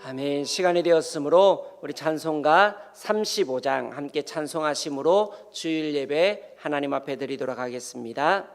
아멘. 시간이 되었으므로 우리 찬송가 35장 함께 찬송하심으로 주일 예배 하나님 앞에 드리도록 하겠습니다.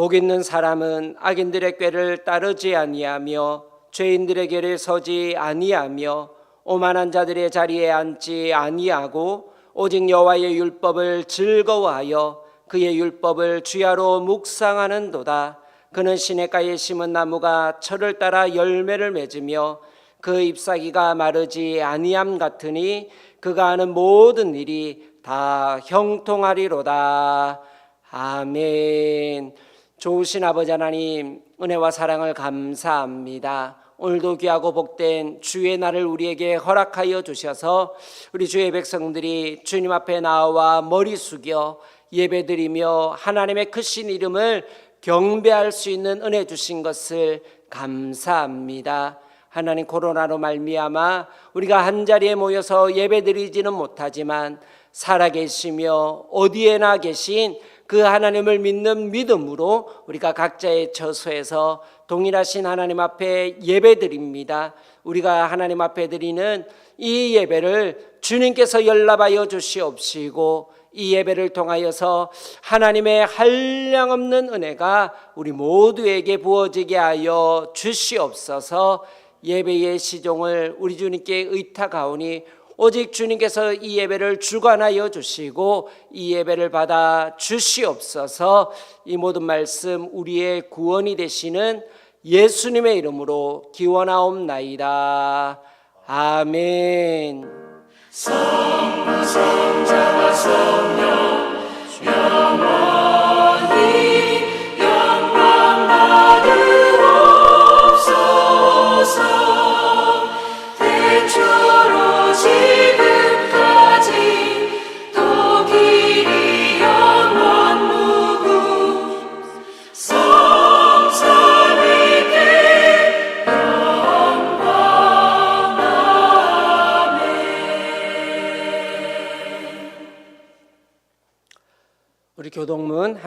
복 있는 사람은 악인들의 꾀를 따르지 아니하며 죄인들의 길에 서지 아니하며 오만한 자들의 자리에 앉지 아니하고 오직 여호와의 율법을 즐거워하여 그의 율법을 주야로 묵상하는도다. 그는 시냇가에 심은 나무가 철을 따라 열매를 맺으며 그 잎사귀가 마르지 아니함 같으니 그가 하는 모든 일이 다 형통하리로다. 아멘. 좋으신 아버지 하나님, 은혜와 사랑을 감사합니다. 오늘도 귀하고 복된 주의 날을 우리에게 허락하여 주셔서 우리 주의 백성들이 주님 앞에 나와 머리 숙여 예배드리며 하나님의 크신 이름을 경배할 수 있는 은혜 주신 것을 감사합니다. 하나님, 코로나로 말미암아 우리가 한자리에 모여서 예배드리지는 못하지만 살아계시며 어디에나 계신 그 하나님을 믿는 믿음으로 우리가 각자의 처소에서 동일하신 하나님 앞에 예배드립니다. 우리가 하나님 앞에 드리는 이 예배를 주님께서 연락하여 주시옵시고 이 예배를 통하여서 하나님의 한량없는 은혜가 우리 모두에게 부어지게 하여 주시옵소서. 예배의 시종을 우리 주님께 의탁하오니 오직 주님께서 이 예배를 주관하여 주시고 이 예배를 받아 주시옵소서. 이 모든 말씀 우리의 구원이 되시는 예수님의 이름으로 기원하옵나이다. 아멘. 성부 성자와 성령 영원히 영광 받으옵소서.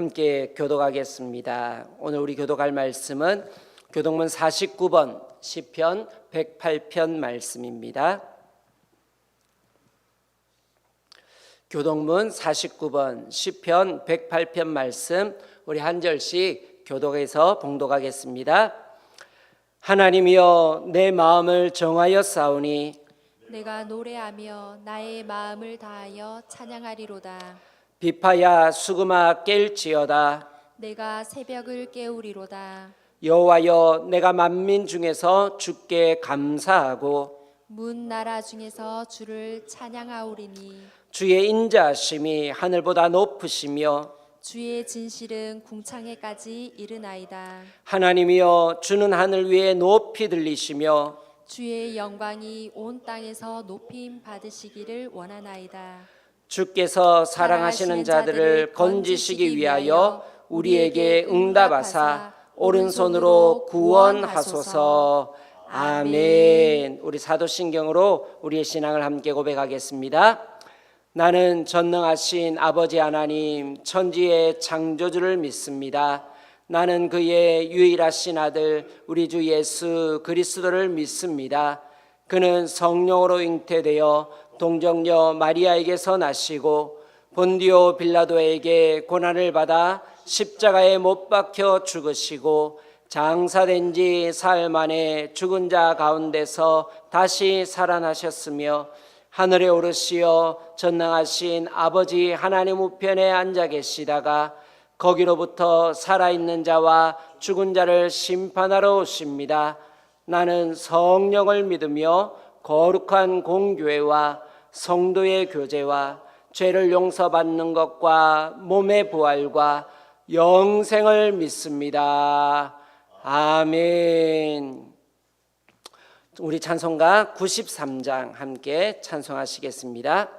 함께 교독하겠습니다. 오늘 우리 교독할 말씀은 교독문 49번 시편 108편 말씀입니다. 교독문 49번 시편 108편 말씀 우리 한 절씩 교독해서 봉독하겠습니다. 하나님이여 내 마음을 정하여 싸우니 내가 노래하며 나의 마음을 다하여 찬양하리로다. 비파야 수금아 깰지어다. 내가 새벽을 깨우리로다. 여호와여 내가 만민 중에서 주께 감사하고 문 나라 중에서 주를 찬양하오리니 주의 인자하심이 하늘보다 높으시며 주의 진실은 궁창에까지 이르나이다. 하나님이여 주는 하늘 위에 높이 들리시며 주의 영광이 온 땅에서 높임 받으시기를 원하나이다. 주께서 사랑하시는 자들을 건지시기 위하여 우리에게 응답하사 오른손으로 구원하소서. 아멘. 우리 사도신경으로 우리의 신앙을 함께 고백하겠습니다. 나는 전능하신 아버지 하나님 천지의 창조주를 믿습니다. 나는 그의 유일하신 아들 우리 주 예수 그리스도를 믿습니다. 그는 성령으로 잉태되어 동정녀 마리아에게서 나시고 본디오 빌라도에게 고난을 받아 십자가에 못 박혀 죽으시고 장사된 지 사흘 만에 죽은 자 가운데서 다시 살아나셨으며 하늘에 오르시어 전능하신 아버지 하나님 우편에 앉아 계시다가 거기로부터 살아있는 자와 죽은 자를 심판하러 오십니다. 나는 성령을 믿으며 거룩한 공교회와 성도의 교제와 죄를 용서받는 것과 몸의 부활과 영생을 믿습니다. 아멘. 우리 찬송가 93장 함께 찬송하시겠습니다.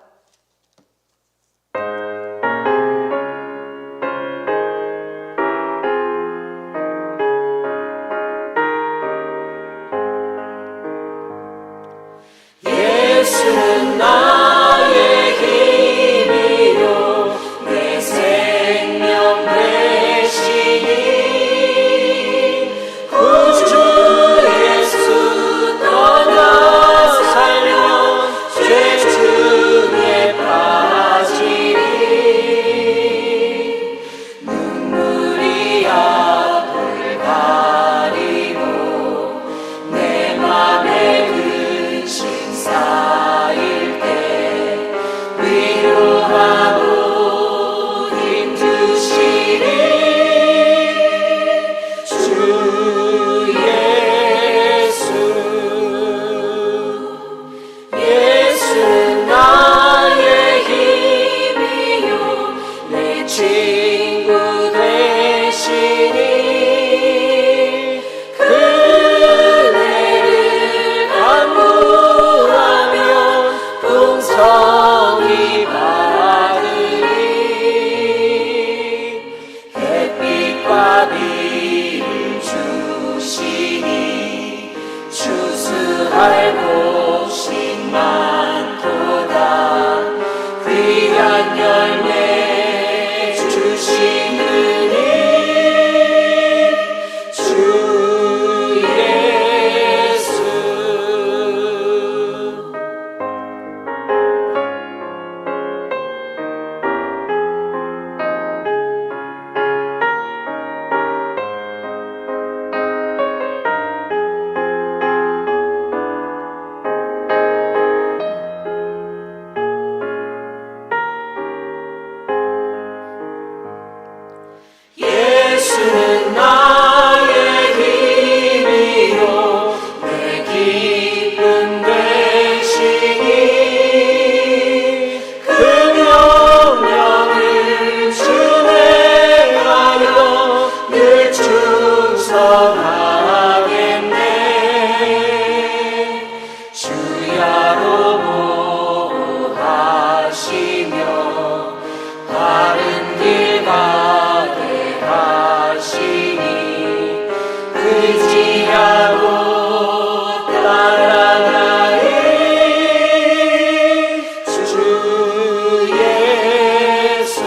예수는 나의 힘이요 내 생명 되시니 구주 예수 떠나 살면 죄 중에 빠지니 눈물이 앞을 가리고 내 맘에 근심 쌓일 때 위로하고 힘주시니 주 예수. 예수는 나의 힘이요 내 친구 되시니 그네를 간구하면 풍성히 받으리. 햇빛과 비를 주시니 추수할 곳이 많도다. 귀한 열매 주시느니 주 예수. 예수는 나의 힘이요 내 기쁨 되시니 그 명령을 준행하여 늘 충성하겠네. 주야로 보호하시며 바른 길 가게 하시니 의지하고 따라가리. 주 예수.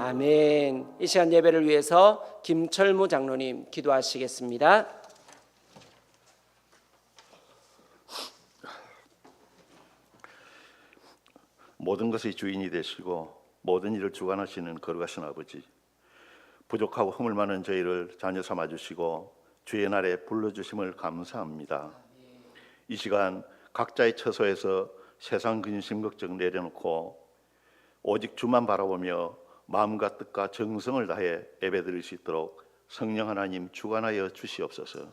아멘. 이 시간 예배를 위해서 김철무 장로님 기도하시겠습니다. 모든 것의 주인이 되시고 모든 일을 주관하시는 거룩하신 아버지, 부족하고 허물 많은 저희를 자녀 삼아 주시고 주의 날에 불러주심을 감사합니다. 이 시간 각자의 처소에서 세상 근심 걱정 내려놓고 오직 주만 바라보며 마음과 뜻과 정성을 다해 예배드릴 수 있도록 성령 하나님 주관하여 주시옵소서.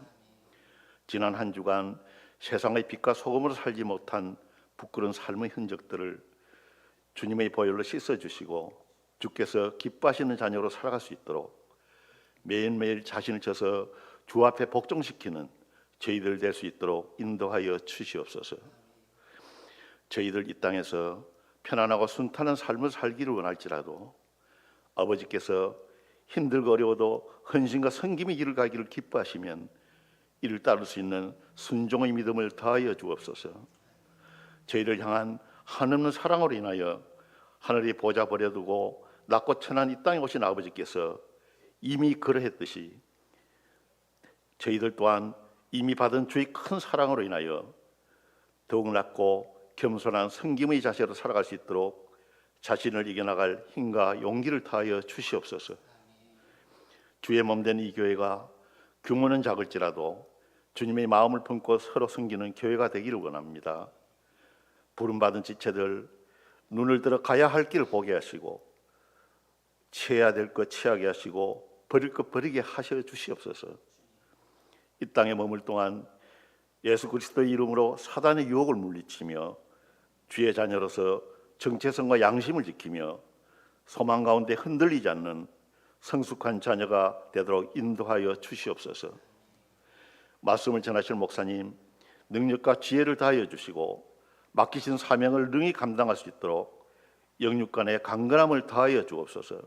지난 한 주간 세상의 빛과 소금으로 살지 못한 부끄러운 삶의 흔적들을 주님의 보혈로 씻어주시고 주께서 기뻐하시는 자녀로 살아갈 수 있도록 매일매일 자신을 쳐서 주 앞에 복종시키는 저희들 될 수 있도록 인도하여 주시옵소서. 저희들 이 땅에서 편안하고 순탄한 삶을 살기를 원할지라도 아버지께서 힘들고 어려워도 헌신과 섬김의 길을 가기를 기뻐하시면 이를 따를 수 있는 순종의 믿음을 더하여 주옵소서. 저희를 향한 한없는 사랑으로 인하여 하늘의 보좌 버려두고 낮고 천한 이 땅에 오신 아버지께서 이미 그러했듯이 저희들 또한 이미 받은 주의 큰 사랑으로 인하여 더욱 낮고 겸손한 섬김의 자세로 살아갈 수 있도록 자신을 이겨나갈 힘과 용기를 다하여 주시옵소서. 주의 몸된 이 교회가 규모는 작을지라도 주님의 마음을 품고 서로 섬기는 교회가 되기를 원합니다. 부름받은 지체들 눈을 들어 가야 할 길을 보게 하시고 취해야 될 것 취하게 하시고 버릴 것 버리게 하셔 주시옵소서. 이 땅에 머물 동안 예수 그리스도의 이름으로 사단의 유혹을 물리치며 주의 자녀로서 정체성과 양심을 지키며 소망 가운데 흔들리지 않는 성숙한 자녀가 되도록 인도하여 주시옵소서. 말씀을 전하실 목사님 능력과 지혜를 다하여 주시고 맡기신 사명을 능히 감당할 수 있도록 영육간의 강건함을 다하여 주옵소서.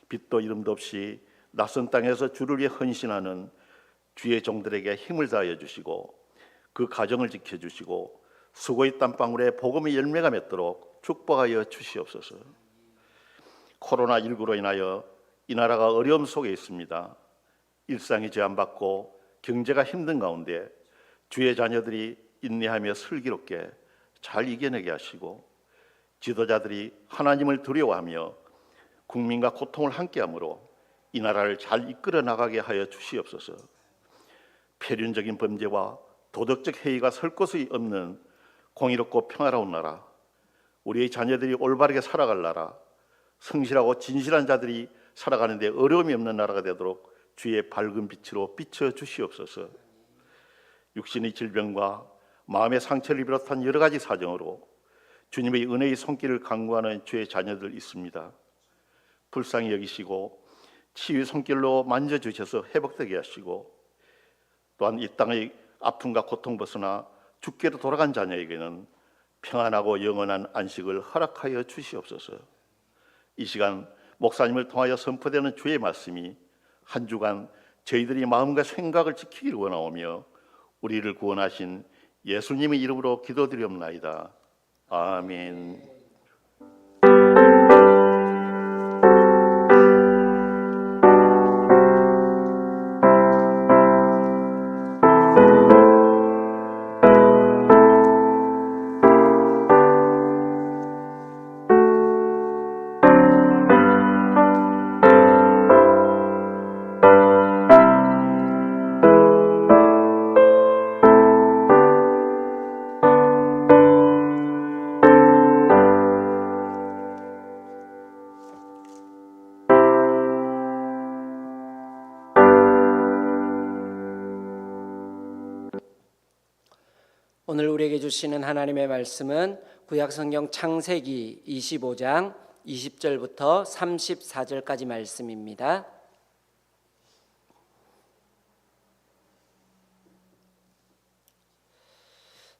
빛도 이름도 없이 낯선 땅에서 주를 위해 헌신하는 주의 종들에게 힘을 다하여 주시고 그 가정을 지켜주시고 수고의 땀방울에 복음의 열매가 맺도록 축복하여 주시옵소서. 코로나19로 인하여 이 나라가 어려움 속에 있습니다. 일상이 제한받고 경제가 힘든 가운데 주의 자녀들이 인내하며 슬기롭게 잘 이겨내게 하시고 지도자들이 하나님을 두려워하며 국민과 고통을 함께하므로 이 나라를 잘 이끌어 나가게 하여 주시옵소서. 폐륜적인 범죄와 도덕적 해이가 설 곳이 없는 공의롭고 평화로운 나라, 우리의 자녀들이 올바르게 살아갈 나라, 성실하고 진실한 자들이 살아가는 데 어려움이 없는 나라가 되도록 주의 밝은 빛으로 비춰 주시옵소서. 육신의 질병과 마음의 상처를 비롯한 여러 가지 사정으로 주님의 은혜의 손길을 간구하는 주의 자녀들 있습니다. 불쌍히 여기시고 치유의 손길로 만져주셔서 회복되게 하시고 또한 이 땅의 아픔과 고통 벗어나 주께로 돌아간 자녀에게는 평안하고 영원한 안식을 허락하여 주시옵소서. 이 시간 목사님을 통하여 선포되는 주의 말씀이 한 주간 저희들이 마음과 생각을 지키기를 원하오며 우리를 구원하신 예수님의 이름으로 기도드리옵나이다. 아멘. 오늘 우리에게 주시는 하나님의 말씀은 구약성경 창세기 25장 20절부터 34절까지 말씀입니다.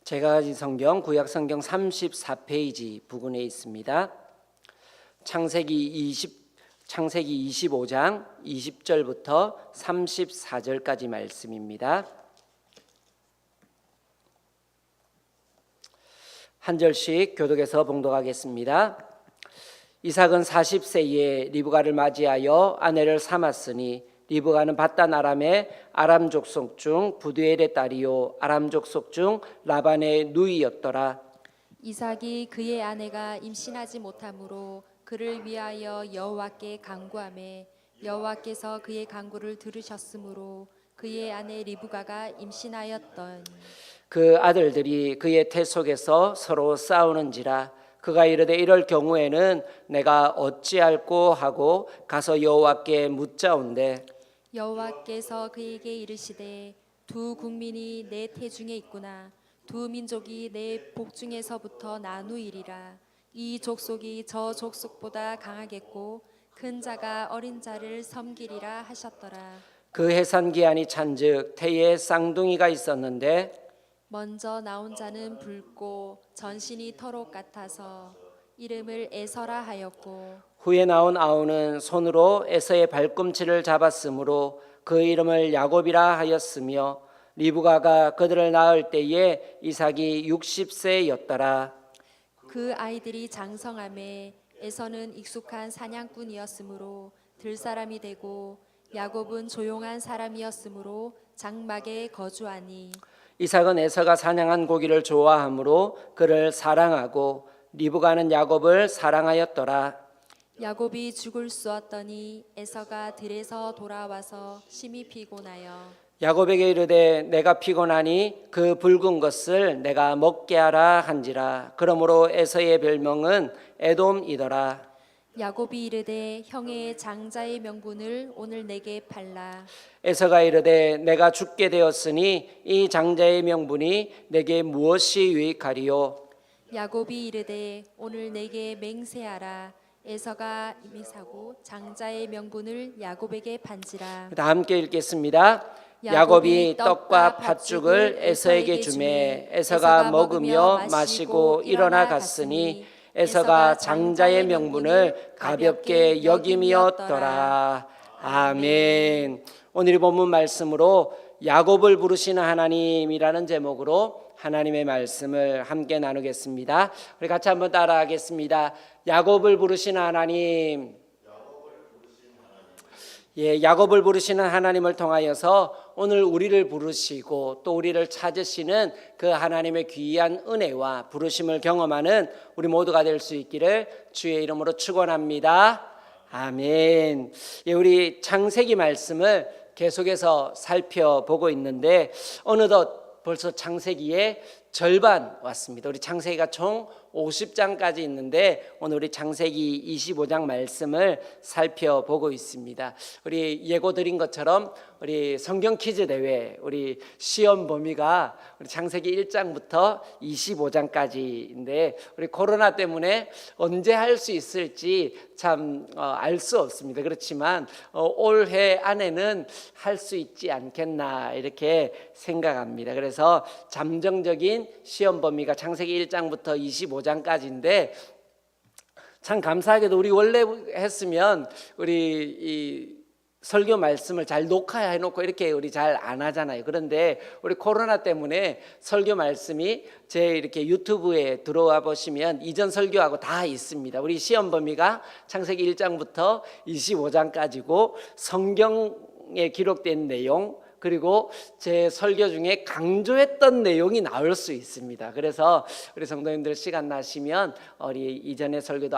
제가 가진 성경 구약성경 34페이지 부근에 있습니다. 창세기 25장 20절부터 34절까지 말씀입니다. 한 절씩 교독해서 봉독하겠습니다. 이삭은 40세에 리브가를 맞이하여 아내를 삼았으니 리브가는 바단 아람의 아람 족속 중 부두엘의 딸이요 아람 족속 중 라반의 누이였더라. 이삭이 그의 아내가 임신하지 못하므로 그를 위하여 여호와께 간구하매 여호와께서 그의 간구를 들으셨으므로 그의 아내 리브가가 임신하였던. 그 아들들이 그의 태 속에서 서로 싸우는지라. 그가 이르되 이럴 경우에는 내가 어찌할꼬 하고 가서 여호와께 묻자온대. 여호와께서 그에게 이르시되 두 국민이 내 태중에 있구나. 두 민족이 내 복중에서부터 나누이리라. 이 족속이 저 족속보다 강하겠고 큰 자가 어린 자를 섬기리라 하셨더라. 그 해산 기한이 찬즉 태에 쌍둥이가 있었는데 먼저 나온 자는 붉고 전신이 털옷 같아서 이름을 에서라 하였고 후에 나온 아우는 손으로 에서의 발꿈치를 잡았으므로 그 이름을 야곱이라 하였으며 리브가가 그들을 낳을 때에 이삭이 60세였더라. 그 아이들이 장성함에 에서는 익숙한 사냥꾼이었으므로 들사람이 되고 야곱은 조용한 사람이었으므로 장막에 거주하니. 이삭은 에서가 사냥한 고기를 좋아하므로 그를 사랑하고 리브가는 야곱을 사랑하였더라. 야곱이 죽을 쑤었더니 에서가 들에서 돌아와서 심히 피곤하여 야곱에게 이르되 내가 피곤하니 그 붉은 것을 내가 먹게 하라 한지라. 그러므로 에서의 별명은 에돔이더라. 야곱이 이르되 형의 장자의 명분을 오늘 내게 팔라. 에서가 이르되 내가 죽게 되었으니 이 장자의 명분이 내게 무엇이 유익하리요? 야곱이 이르되 오늘 내게 맹세하라. 에서가 이미사고 장자의 명분을 야곱에게 판지라. 다 함께 읽겠습니다. 야곱이 떡과 팥죽을 에서에게 주매 에서가 먹으며 마시고 일어나 갔으니 에서가 장자의 명분을 가볍게 여김이었더라. 아멘. 오늘 본문 말씀으로 야곱을 부르시는 하나님이라는 제목으로 하나님의 말씀을 함께 나누겠습니다. 우리 같이 한번 따라하겠습니다. 야곱을 부르시는 하나님. 야곱을 부르시는 하나님을 통하여서 오늘 우리를 부르시고 또 우리를 찾으시는 그 하나님의 귀한 은혜와 부르심을 경험하는 우리 모두가 될 수 있기를 주의 이름으로 축원합니다. 아멘. 우리 창세기 말씀을 계속해서 살펴보고 있는데 어느덧 벌써 창세기의 절반 왔습니다. 우리 창세기가 총 50장까지 있는데 오늘 우리 창세기 25장 말씀을 살펴보고 있습니다. 우리 예고 드린 것처럼 우리 성경 퀴즈 대회 우리 시험 범위가 우리 창세기 1장부터 25장까지인데 우리 코로나 때문에 언제 할 수 있을지 참 알 수 없습니다. 그렇지만 올해 안에는 할 수 있지 않겠나 이렇게 생각합니다. 그래서 잠정적인 시험 범위가 창세기 1장부터 25장까지인데 참 감사하게도 우리 원래 했으면 우리 이 설교 말씀을 잘 녹화해 놓고 이렇게 우리 잘 안 하잖아요. 그런데 우리 코로나 때문에 설교 말씀이 제 이렇게 유튜브에 들어와 보시면 이전 설교하고 다 있습니다. 우리 시험 범위가 창세기 1장부터 25장까지고 성경에 기록된 내용 그리고 제 설교 중에 강조했던 내용이 나올 수 있습니다. 그래서 우리 성도님들 시간 나시면 우리 이전에 설교도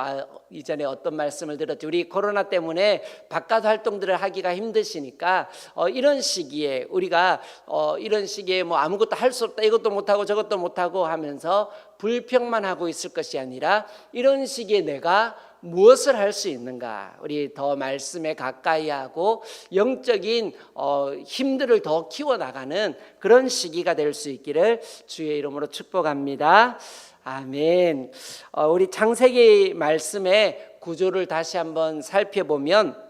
이전에 어떤 말씀을 들었지 우리 코로나 때문에 바깥 활동들을 하기가 힘드시니까 이런 시기에 우리가 이런 시기에 뭐 아무것도 할 수 없다 이것도 못하고 저것도 못하고 하면서 불평만 하고 있을 것이 아니라 이런 시기에 내가 무엇을 할 수 있는가 우리 더 말씀에 가까이 하고 영적인 힘들을 더 키워나가는 그런 시기가 될 수 있기를 주의 이름으로 축복합니다. 아멘. 우리 창세기 말씀의 구조를 다시 한번 살펴보면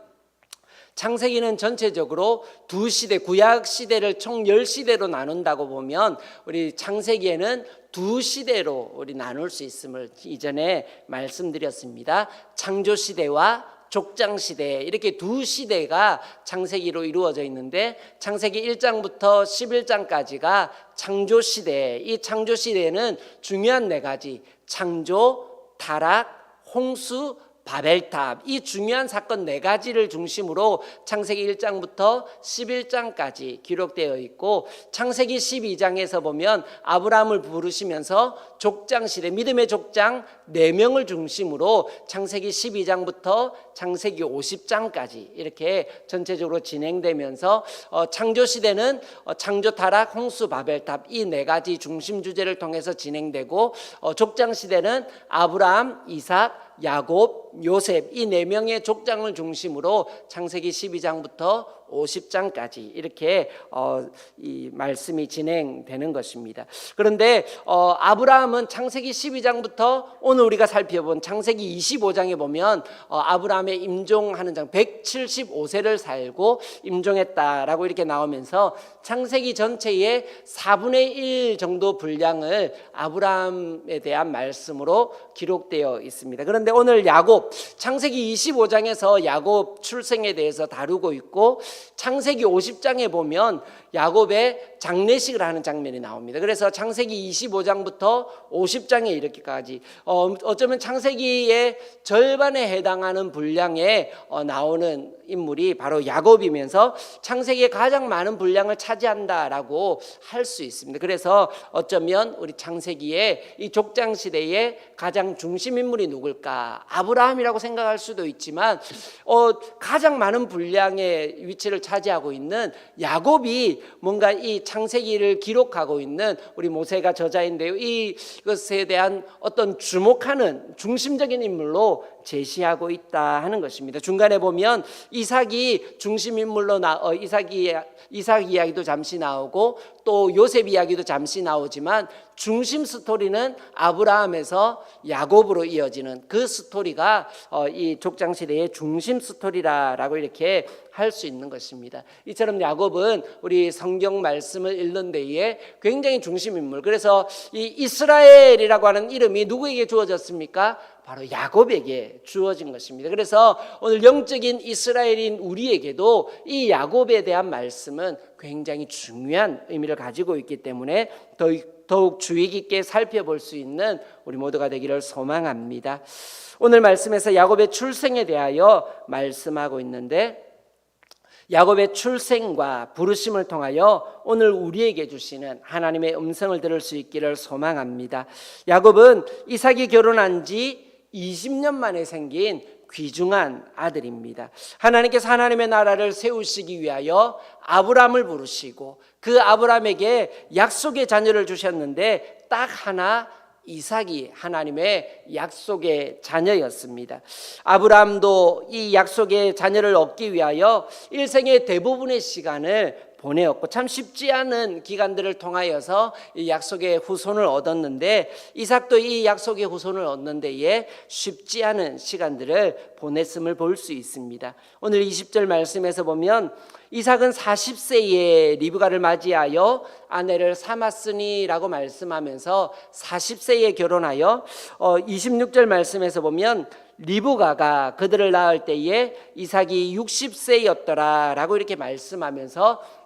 창세기는 전체적으로 두 시대, 구약 시대를 총 10시대로 나눈다고 보면 우리 창세기에는 두 시대로 우리 나눌 수 있음을 이전에 말씀드렸습니다. 창조 시대와 족장 시대 이렇게 두 시대가 창세기로 이루어져 있는데 창세기 1장부터 11장까지가 창조 시대. 이 창조 시대에는 중요한 네 가지 창조, 타락, 홍수, 바벨탑, 이 중요한 사건 4가지를 중심으로 창세기 1장부터 11장까지 기록되어 있고, 창세기 12장에서 보면 아브라함을 부르시면서 족장시대, 믿음의 족장 4명을 중심으로 창세기 12장부터 창세기 50장까지 이렇게 전체적으로 진행되면서 창조시대는 창조, 타락, 홍수, 바벨탑 이 4가지 중심 주제를 통해서 진행되고, 족장시대는 아브라함, 이삭, 야곱, 요셉 이 4명의 족장을 중심으로 창세기 12장부터 50장까지 이렇게 이 말씀이 진행되는 것입니다. 그런데 아브라함은 창세기 12장부터 오늘 우리가 살펴본 창세기 25장에 보면 아브라함의 임종하는 장 175세를 살고 임종했다라고 이렇게 나오면서 창세기 전체의 4분의 1 정도 분량을 아브라함에 대한 말씀으로 기록되어 있습니다. 그런데 오늘 야곱, 창세기 25장에서 야곱 출생에 대해서 다루고 있고, 창세기 50장에 보면 야곱의 장례식을 하는 장면이 나옵니다. 그래서 창세기 25장부터 50장에 이렇게까지 어쩌면 창세기의 절반에 해당하는 분량에 나오는 인물이 바로 야곱이면서 창세기의 가장 많은 분량을 차지한다라고 할 수 있습니다. 그래서 어쩌면 우리 창세기의 이 족장 시대의 가장 중심 인물이 누굴까? 아브라함이라고 생각할 수도 있지만 가장 많은 분량의 위치를 차지하고 있는 야곱이 뭔가 이 창세기를 기록하고 있는 우리 모세가 저자인데요, 이것에 대한 어떤 주목하는 중심적인 인물로 제시하고 있다 하는 것입니다. 중간에 보면 이삭이 중심 인물로 이삭 이야기도 잠시 나오고 또 요셉 이야기도 잠시 나오지만 중심 스토리는 아브라함에서 야곱으로 이어지는 그 스토리가 이 족장시대의 중심 스토리라고 이렇게 할 수 있는 것입니다. 이처럼 야곱은 우리 성경 말씀을 읽는 데에 굉장히 중심 인물. 그래서 이 이스라엘이라고 하는 이름이 누구에게 주어졌습니까? 바로 야곱에게 주어진 것입니다. 그래서 오늘 영적인 이스라엘인 우리에게도 이 야곱에 대한 말씀은 굉장히 중요한 의미를 가지고 있기 때문에 더욱 주의 깊게 살펴볼 수 있는 우리 모두가 되기를 소망합니다. 오늘 말씀에서 야곱의 출생에 대하여 말씀하고 있는데, 야곱의 출생과 부르심을 통하여 오늘 우리에게 주시는 하나님의 음성을 들을 수 있기를 소망합니다. 야곱은 이삭이 결혼한 지 20년 만에 생긴 귀중한 아들입니다. 하나님께서 하나님의 나라를 세우시기 위하여 아브라함을 부르시고 그 아브라함에게 약속의 자녀를 주셨는데 딱 하나, 이삭이 하나님의 약속의 자녀였습니다. 아브라함도 이 약속의 자녀를 얻기 위하여 일생의 대부분의 시간을 보내었고 참 쉽지 않은 기간들을 통하여서 이 약속의 후손을 얻었는데, 이삭도 이 약속의 후손을 얻는 데에 쉽지 않은 시간들을 보냈음을 볼 수 있습니다. 오늘 20절 말씀에서 보면 이삭은 40세에 리브가를 맞이하여 아내를 삼았으니라고 말씀하면서 40세에 결혼하여 26절 말씀에서 보면 리브가가 그들을 낳을 때에 이삭이 60세였더라라고 이렇게 말씀하면서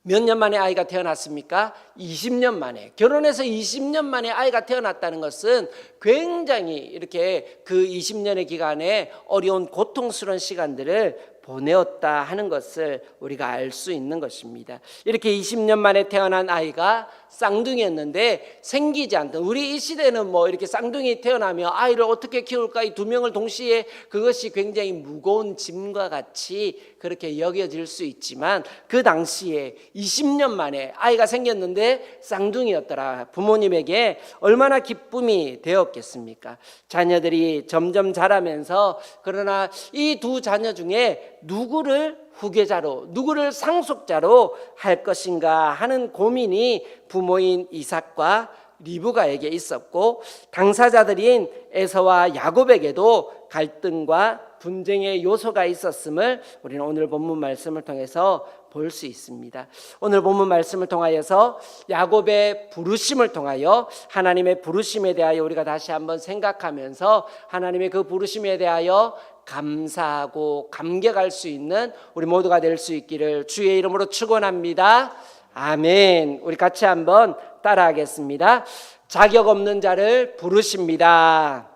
몇 년 만에 아이가 태어났습니까? 20년 만에. 결혼해서 20년 만에 아이가 태어났다는 것은 굉장히 이렇게 그 20년의 기간에 어려운 고통스러운 시간들을 보내었다 하는 것을 우리가 알 수 있는 것입니다. 이렇게 20년 만에 태어난 아이가 쌍둥이였는데 생기지 않던, 우리 이 시대는 뭐 이렇게 쌍둥이 태어나면 아이를 어떻게 키울까, 이 2명을 동시에, 그것이 굉장히 무거운 짐과 같이 그렇게 여겨질 수 있지만 그 당시에 20년 만에 아이가 생겼는데 쌍둥이였더라. 부모님에게 얼마나 기쁨이 되었겠습니까? 자녀들이 점점 자라면서 그러나 이 두 자녀 중에 누구를 후계자로, 누구를 상속자로 할 것인가 하는 고민이 부모인 이삭과 리브가에게 있었고, 당사자들인 에서와 야곱에게도 갈등과 분쟁의 요소가 있었음을 우리는 오늘 본문 말씀을 통해서 볼 수 있습니다. 오늘 본문 말씀을 통하여서 야곱의 부르심을 통하여 하나님의 부르심에 대하여 우리가 다시 한번 생각하면서 하나님의 그 부르심에 대하여 감사하고 감격할 수 있는 우리 모두가 될 수 있기를 주의 이름으로 축원합니다. 아멘. 우리 같이 한번 따라하겠습니다. 자격 없는 자를 부르십니다.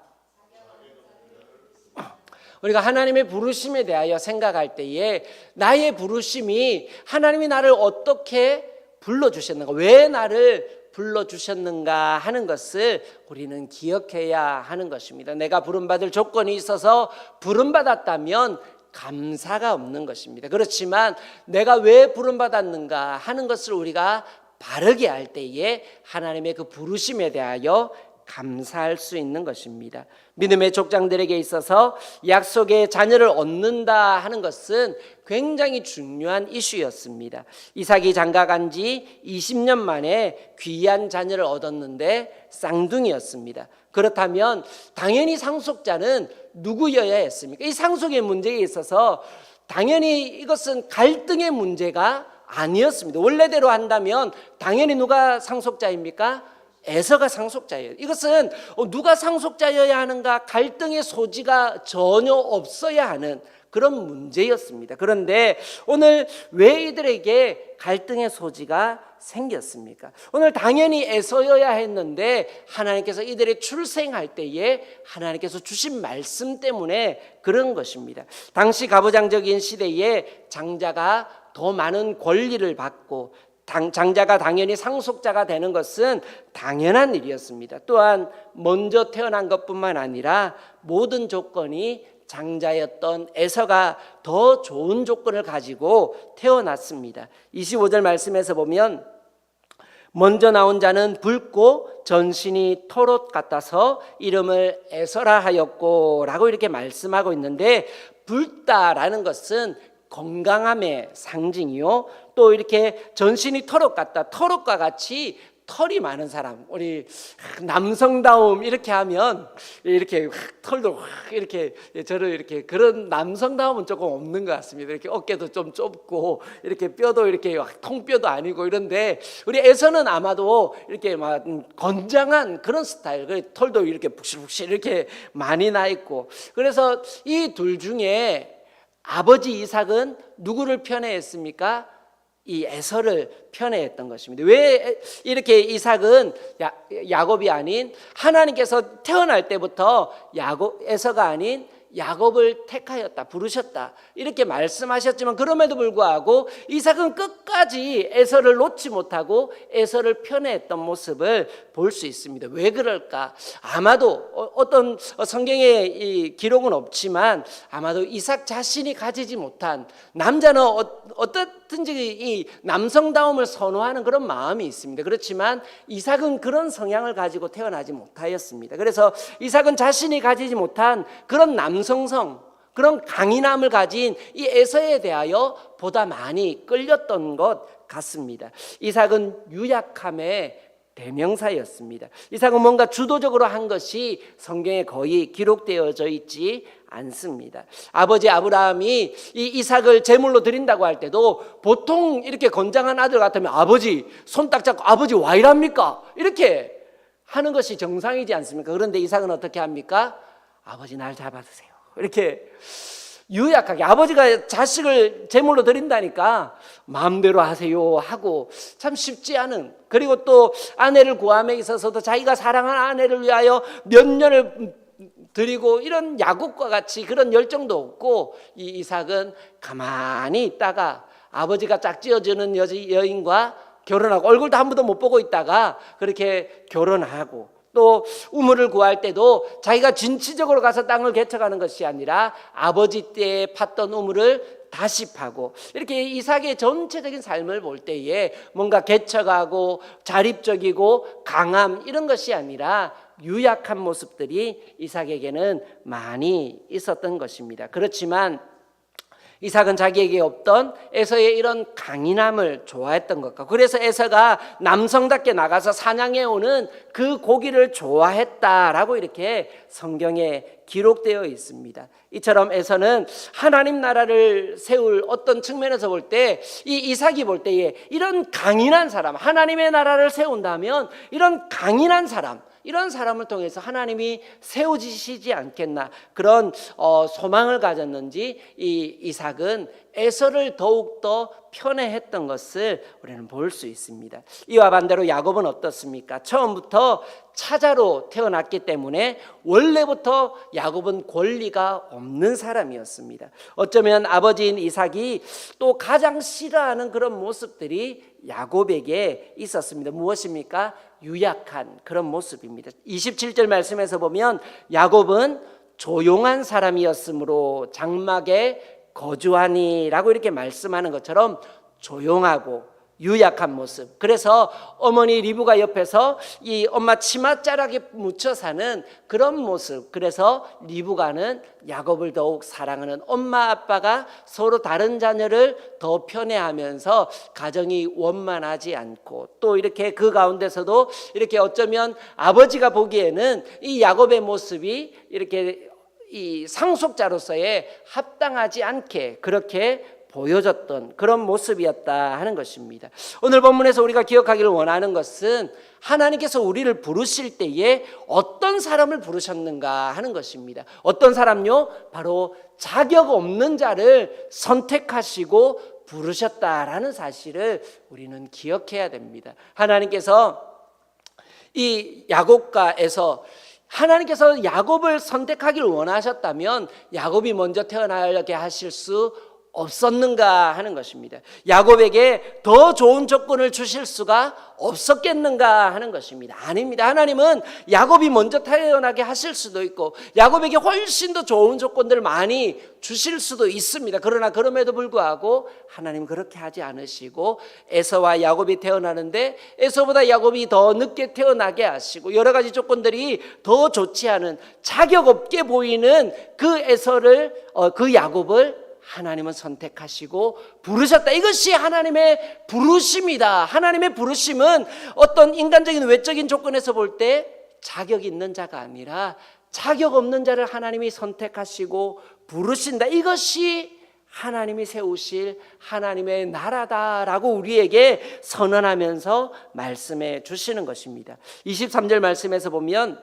우리가 하나님의 부르심에 대하여 생각할 때에 나의 부르심이 하나님이 나를 어떻게 불러주셨는가, 왜 나를 불러주셨는가 하는 것을 우리는 기억해야 하는 것입니다. 내가 부름받을 조건이 있어서 부름받았다면 감사가 없는 것입니다. 그렇지만 내가 왜 부름받았는가 하는 것을 우리가 바르게 할 때에 하나님의 그 부르심에 대하여 감사할 수 있는 것입니다. 믿음의 족장들에게 있어서 약속의 자녀를 얻는다 하는 것은 굉장히 중요한 이슈였습니다. 이삭이 장가간 지 20년 만에 귀한 자녀를 얻었는데 쌍둥이였습니다. 그렇다면 당연히 상속자는 누구여야 했습니까? 이 상속의 문제에 있어서 당연히 이것은 갈등의 문제가 아니었습니다. 원래대로 한다면 당연히 누가 상속자입니까? 에서가 상속자예요. 이것은 누가 상속자여야 하는가 갈등의 소지가 전혀 없어야 하는 그런 문제였습니다. 그런데 오늘 왜 이들에게 갈등의 소지가 생겼습니까? 오늘 당연히 에서여야 했는데 하나님께서 이들의 출생할 때에 하나님께서 주신 말씀 때문에 그런 것입니다. 당시 가부장적인 시대에 장자가 더 많은 권리를 받고 장자가 당연히 상속자가 되는 것은 당연한 일이었습니다. 또한 먼저 태어난 것뿐만 아니라 모든 조건이 장자였던 에서가 더 좋은 조건을 가지고 태어났습니다. 25절 말씀에서 보면 먼저 나온 자는 붉고 전신이 털옷 같아서 이름을 에서라 하였고 라고 이렇게 말씀하고 있는데, 붉다라는 것은 건강함의 상징이요, 또 이렇게 전신이 털옷 같다, 털옷과 같이 털이 많은 사람, 우리 남성다움 이렇게 하면 이렇게 털도 이렇게 저를 이렇게 그런 남성다움은 조금 없는 것 같습니다. 이렇게 어깨도 좀 좁고 이렇게 뼈도 이렇게 통뼈도 아니고 이런데, 우리 에서는 아마도 이렇게 막 건장한 그런 스타일, 털도 이렇게 북실북실 이렇게 많이 나 있고, 그래서 이 둘 중에 아버지 이삭은 누구를 편애했습니까? 이 에서를 편애했던 것입니다. 왜 이렇게 이삭은 야곱이 아닌, 하나님께서 태어날 때부터 에서가 아닌 야곱을 택하였다, 부르셨다 이렇게 말씀하셨지만, 그럼에도 불구하고 이삭은 끝까지 에서를 놓지 못하고 에서를 편애했던 모습을 볼 수 있습니다. 왜 그럴까? 아마도 어떤 성경에 이 기록은 없지만 아마도 이삭 자신이 가지지 못한, 남자는 어떻든지 이 남성다움을 선호하는 그런 마음이 있습니다. 그렇지만 이삭은 그런 성향을 가지고 태어나지 못하였습니다. 그래서 이삭은 자신이 가지지 못한 그런 남성성, 그런 강인함을 가진 이 에서에 대하여 보다 많이 끌렸던 것 같습니다. 이삭은 유약함의 대명사였습니다. 이삭은 뭔가 주도적으로 한 것이 성경에 거의 기록되어져 있지 않습니다. 아버지 아브라함이 이 이삭을 제물로 드린다고 할 때도 보통 이렇게 건장한 아들 같으면 아버지 손 딱 잡고 아버지 와 이랍니까? 이렇게 하는 것이 정상이지 않습니까? 그런데 이삭은 어떻게 합니까? 아버지 날 잡아주세요. 이렇게 유약하게, 아버지가 자식을 제물로 드린다니까 마음대로 하세요 하고, 참 쉽지 않은, 그리고 또 아내를 구함에 있어서도 자기가 사랑하는 아내를 위하여 몇 년을 드리고, 이런 야곱과 같이 그런 열정도 없고, 이 이삭은 가만히 있다가 아버지가 짝지어주는 여인과 결혼하고, 얼굴도 한 번도 못 보고 있다가 그렇게 결혼하고, 또 우물을 구할 때도 자기가 진취적으로 가서 땅을 개척하는 것이 아니라 아버지 때에 팠던 우물을 다시 파고, 이렇게 이삭의 전체적인 삶을 볼 때에 뭔가 개척하고 자립적이고 강함 이런 것이 아니라 유약한 모습들이 이삭에게는 많이 있었던 것입니다. 그렇지만 이삭은 자기에게 없던 에서의 이런 강인함을 좋아했던 것 같고, 그래서 에서가 남성답게 나가서 사냥해 오는 그 고기를 좋아했다라고 이렇게 성경에 기록되어 있습니다. 이처럼 에서는 하나님 나라를 세울 어떤 측면에서 볼 때, 이 이삭이 볼 때에 이런 강인한 사람, 하나님의 나라를 세운다면 이런 강인한 사람, 이런 사람을 통해서 하나님이 세우시지 않겠나 그런 소망을 가졌는지 이 이삭은 에서를 더욱더 편애했던 것을 우리는 볼 수 있습니다. 이와 반대로 야곱은 어떻습니까? 처음부터 차자로 태어났기 때문에 원래부터 야곱은 권리가 없는 사람이었습니다. 어쩌면 아버지인 이삭이 또 가장 싫어하는 그런 모습들이 야곱에게 있었습니다. 무엇입니까? 유약한 그런 모습입니다. 27절 말씀에서 보면 야곱은 조용한 사람이었으므로 장막에 거주하니라고 이렇게 말씀하는 것처럼 조용하고 유약한 모습. 그래서 어머니 리브가 옆에서 이 엄마 치맛자락에 묻혀 사는 그런 모습. 그래서 리브가는 야곱을 더욱 사랑하는 엄마 아빠가 서로 다른 자녀를 더 편애하면서 가정이 원만하지 않고 또 이렇게 그 가운데서도 이렇게 어쩌면 아버지가 보기에는 이 야곱의 모습이 이렇게 이 상속자로서의 합당하지 않게 그렇게 보여졌던 그런 모습이었다 하는 것입니다. 오늘 본문에서 우리가 기억하기를 원하는 것은 하나님께서 우리를 부르실 때에 어떤 사람을 부르셨는가 하는 것입니다. 어떤 사람요? 바로 자격 없는 자를 선택하시고 부르셨다라는 사실을 우리는 기억해야 됩니다. 하나님께서 이 야곱가에서 하나님께서 야곱을 선택하기를 원하셨다면 야곱이 먼저 태어나게 하실 수 없었는가 하는 것입니다. 야곱에게 더 좋은 조건을 주실 수가 없었겠는가 하는 것입니다. 아닙니다. 하나님은 야곱이 먼저 태어나게 하실 수도 있고 야곱에게 훨씬 더 좋은 조건들을 많이 주실 수도 있습니다. 그러나 그럼에도 불구하고 하나님은 그렇게 하지 않으시고 에서와 야곱이 태어나는데 에서보다 야곱이 더 늦게 태어나게 하시고 여러 가지 조건들이 더 좋지 않은 자격 없게 보이는 그 에서를 그 야곱을 하나님은 선택하시고 부르셨다. 이것이 하나님의 부르심이다. 하나님의 부르심은 어떤 인간적인 외적인 조건에서 볼 때 자격 있는 자가 아니라 자격 없는 자를 하나님이 선택하시고 부르신다. 이것이 하나님이 세우실 하나님의 나라다라고 우리에게 선언하면서 말씀해 주시는 것입니다. 23절 말씀에서 보면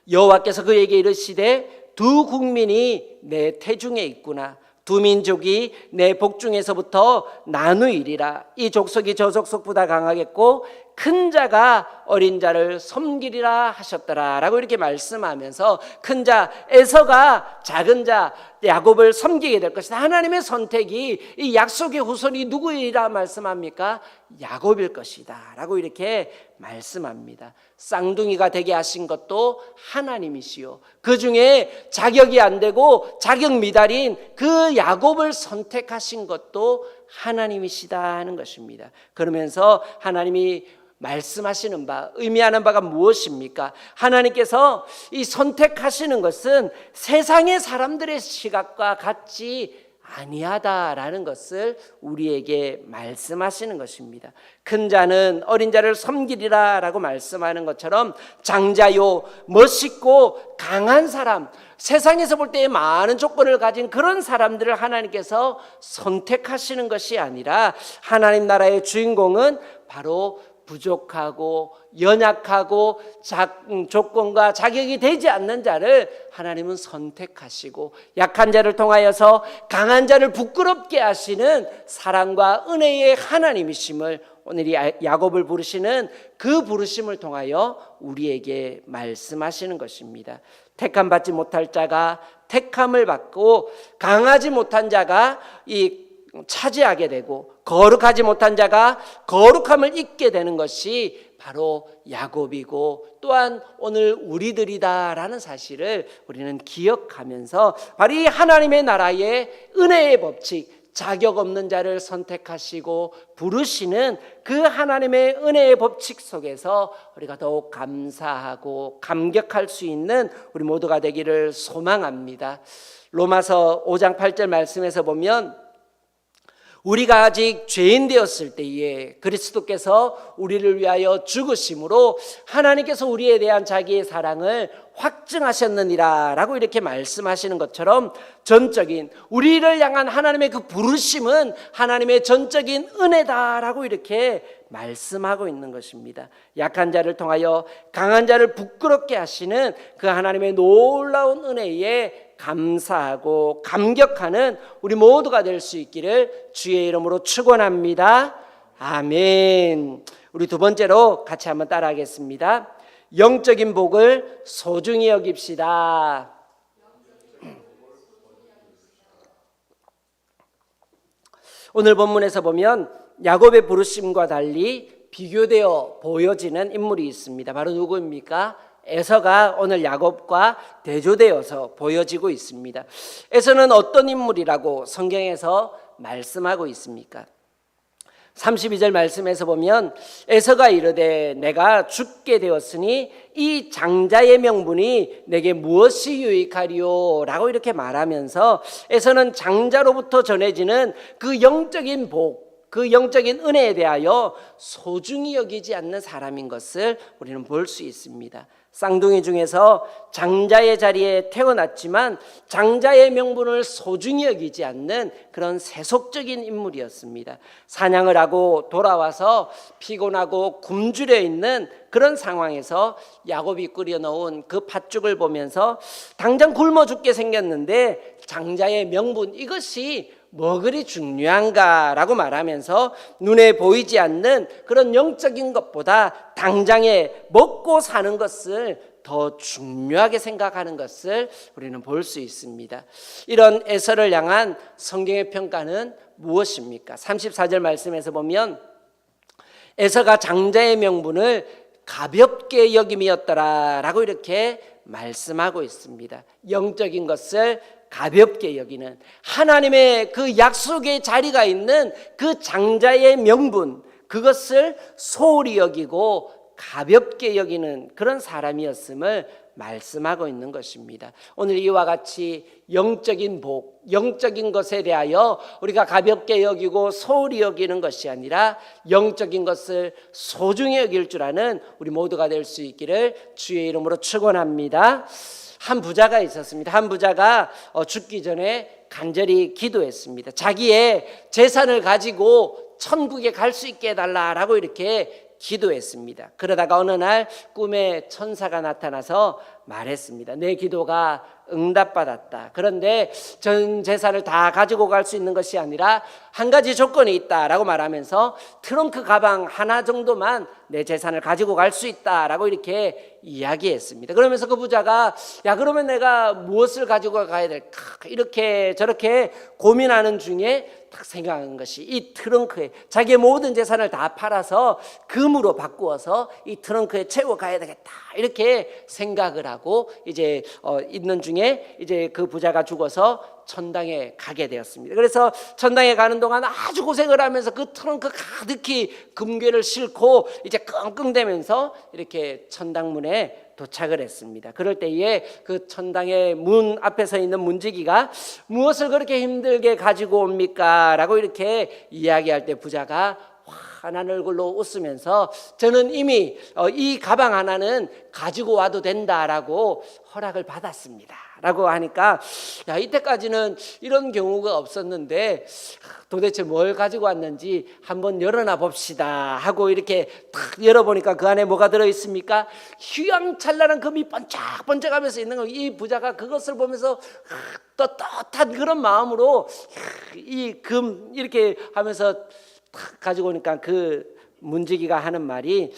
여호와께서 그에게 이르시되 두 국민이 내 태중에 있구나. 두 민족이 내 복중에서부터 나누이리라. 이 족속이 저 족속보다 강하겠고 큰 자가 어린 자를 섬기리라 하셨더라 라고 이렇게 말씀하면서 큰 자 에서가 작은 자 야곱을 섬기게 될 것이다. 하나님의 선택이 이 약속의 후손이 누구이라 말씀합니까? 야곱일 것이다 라고 이렇게 말씀합니다. 쌍둥이가 되게 하신 것도 하나님이시요 그 중에 자격이 안 되고 자격 미달인 그 야곱을 선택하신 것도 하나님이시다 하는 것입니다. 그러면서 하나님이 말씀하시는 바, 의미하는 바가 무엇입니까? 하나님께서 이 선택하시는 것은 세상의 사람들의 시각과 같지 아니하다라는 것을 우리에게 말씀하시는 것입니다. 큰 자는 어린 자를 섬기리라 라고 말씀하는 것처럼 장자요 멋있고 강한 사람, 세상에서 볼 때 많은 조건을 가진 그런 사람들을 하나님께서 선택하시는 것이 아니라 하나님 나라의 주인공은 바로 부족하고 연약하고 조건과 자격이 되지 않는 자를 하나님은 선택하시고 약한 자를 통하여서 강한 자를 부끄럽게 하시는 사랑과 은혜의 하나님이심을 오늘 이 야곱을 부르시는 그 부르심을 통하여 우리에게 말씀하시는 것입니다. 택함 받지 못할 자가 택함을 받고 강하지 못한 자가 차지하게 되고 거룩하지 못한 자가 거룩함을 잊게 되는 것이 바로 야곱이고 또한 오늘 우리들이다라는 사실을 우리는 기억하면서 바로 이 하나님의 나라의 은혜의 법칙, 자격 없는 자를 선택하시고 부르시는 그 하나님의 은혜의 법칙 속에서 우리가 더욱 감사하고 감격할 수 있는 우리 모두가 되기를 소망합니다. 로마서 5장 8절 말씀에서 보면 우리가 아직 죄인 되었을 때에 그리스도께서 우리를 위하여 죽으심으로 하나님께서 우리에 대한 자기의 사랑을 확증하셨느니라 라고 이렇게 말씀하시는 것처럼 전적인 우리를 향한 하나님의 그 부르심은 하나님의 전적인 은혜다라고 이렇게 말씀하고 있는 것입니다. 약한 자를 통하여 강한 자를 부끄럽게 하시는 그 하나님의 놀라운 은혜에 감사하고 감격하는 우리 모두가 될 수 있기를 주의 이름으로 축원합니다. 아멘. 우리 두 번째로 같이 한번 따라하겠습니다. 영적인 복을 소중히 여깁시다. 오늘 본문에서 보면 야곱의 부르심과 달리 비교되어 보여지는 인물이 있습니다. 바로 누구입니까? 에서가 오늘 야곱과 대조되어서 보여지고 있습니다. 에서는 어떤 인물이라고 성경에서 말씀하고 있습니까? 32절 말씀에서 보면 에서가 이르되 내가 죽게 되었으니 이 장자의 명분이 내게 무엇이 유익하리요? 라고 이렇게 말하면서 에서는 장자로부터 전해지는 그 영적인 복, 그 영적인 은혜에 대하여 소중히 여기지 않는 사람인 것을 우리는 볼 수 있습니다. 쌍둥이 중에서 장자의 자리에 태어났지만 장자의 명분을 소중히 여기지 않는 그런 세속적인 인물이었습니다. 사냥을 하고 돌아와서 피곤하고 굶주려 있는 그런 상황에서 야곱이 끓여놓은 그 팥죽을 보면서 당장 굶어 죽게 생겼는데 장자의 명분 이것이 뭐 그리 중요한가라고 말하면서 눈에 보이지 않는 그런 영적인 것보다 당장에 먹고 사는 것을 더 중요하게 생각하는 것을 우리는 볼 수 있습니다. 이런 에서를 향한 성경의 평가는 무엇입니까? 34절 말씀에서 보면 에서가 장자의 명분을 가볍게 여김이었더라라고 이렇게 말씀하고 있습니다. 영적인 것을 가볍게 여기는 하나님의 그 약속의 자리가 있는 그 장자의 명분 그것을 소홀히 여기고 가볍게 여기는 그런 사람이었음을 말씀하고 있는 것입니다. 오늘 이와 같이 영적인 복, 영적인 것에 대하여 우리가 가볍게 여기고 소홀히 여기는 것이 아니라 영적인 것을 소중히 여길 줄 아는 우리 모두가 될 수 있기를 주의 이름으로 축원합니다. 한 부자가 있었습니다. 한 부자가 죽기 전에 간절히 기도했습니다. 자기의 재산을 가지고 천국에 갈 수 있게 해달라라고 이렇게 기도했습니다. 그러다가 어느 날 꿈에 천사가 나타나서 말했습니다. 내 기도가 응답받았다. 그런데 전 재산을 다 가지고 갈 수 있는 것이 아니라 한 가지 조건이 있다라고 말하면서 트렁크 가방 하나 정도만 내 재산을 가지고 갈 수 있다라고 이렇게 이야기했습니다. 그러면서 그 부자가 야 그러면 내가 무엇을 가지고 가야 될까 이렇게 저렇게 고민하는 중에 딱 생각한 것이 이 트렁크에 자기의 모든 재산을 다 팔아서 금으로 바꾸어서 이 트렁크에 채워 가야 되겠다 이렇게 생각을 하고 이제 있는 중에 이제 그 부자가 죽어서 천당에 가게 되었습니다. 그래서 천당에 가는 동안 아주 고생을 하면서 그 트렁크 가득히 금괴를 싣고 이제 끙끙대면서 이렇게 천당문에 도착을 했습니다. 그럴 때에 그 천당의 문 앞에 서 있는 문지기가 무엇을 그렇게 힘들게 가지고 옵니까? 라고 이렇게 이야기할 때 부자가 환한 얼굴로 웃으면서 저는 이미 이 가방 하나는 가지고 와도 된다라고 허락을 받았습니다 라고 하니까 야 이때까지는 이런 경우가 없었는데 도대체 뭘 가지고 왔는지 한번 열어놔 봅시다 하고 이렇게 탁 열어보니까 그 안에 뭐가 들어있습니까? 휘황찬란한 금이 번쩍번쩍하면서 있는 거. 이 부자가 그것을 보면서 떳떳한 그런 마음으로 이 금 이렇게 하면서 탁 가지고 오니까 그 문지기가 하는 말이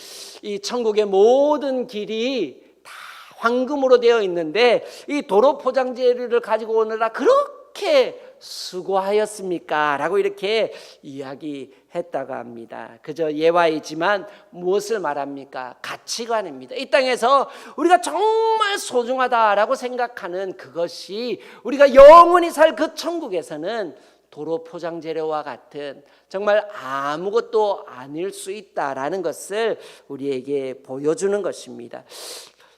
이 천국의 모든 길이 다 황금으로 되어 있는데 이 도로 포장재를 가지고 오느라 그렇게 수고하였습니까? 라고 이렇게 이야기했다고 합니다. 그저 예화이지만 무엇을 말합니까? 가치관입니다. 이 땅에서 우리가 정말 소중하다라고 생각하는 그것이 우리가 영원히 살 그 천국에서는 도로 포장 재료와 같은 정말 아무것도 아닐 수 있다라는 것을 우리에게 보여주는 것입니다.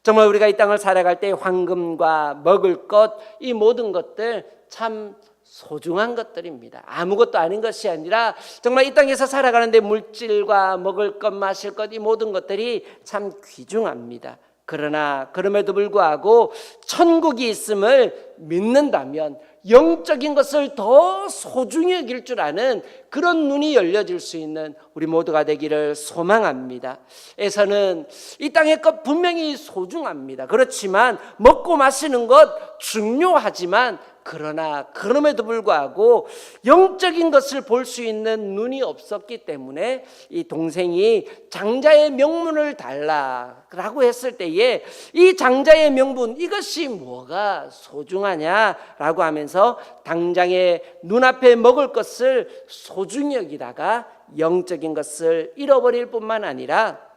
정말 우리가 이 땅을 살아갈 때 황금과 먹을 것, 이 모든 것들 참 소중한 것들입니다. 아무것도 아닌 것이 아니라 정말 이 땅에서 살아가는데 물질과 먹을 것, 마실 것, 이 모든 것들이 참 귀중합니다. 그러나 그럼에도 불구하고 천국이 있음을 믿는다면 영적인 것을 더 소중히 여길 줄 아는 그런 눈이 열려질 수 있는 우리 모두가 되기를 소망합니다. 에서는 이 땅의 것 분명히 소중합니다. 그렇지만 먹고 마시는 것 중요하지만 그러나 그럼에도 불구하고 영적인 것을 볼 수 있는 눈이 없었기 때문에 이 동생이 장자의 명분을 달라라고 했을 때에 이 장자의 명분 이것이 뭐가 소중하냐라고 하면서 당장의 눈앞에 먹을 것을 소중히 여기다가 영적인 것을 잃어버릴 뿐만 아니라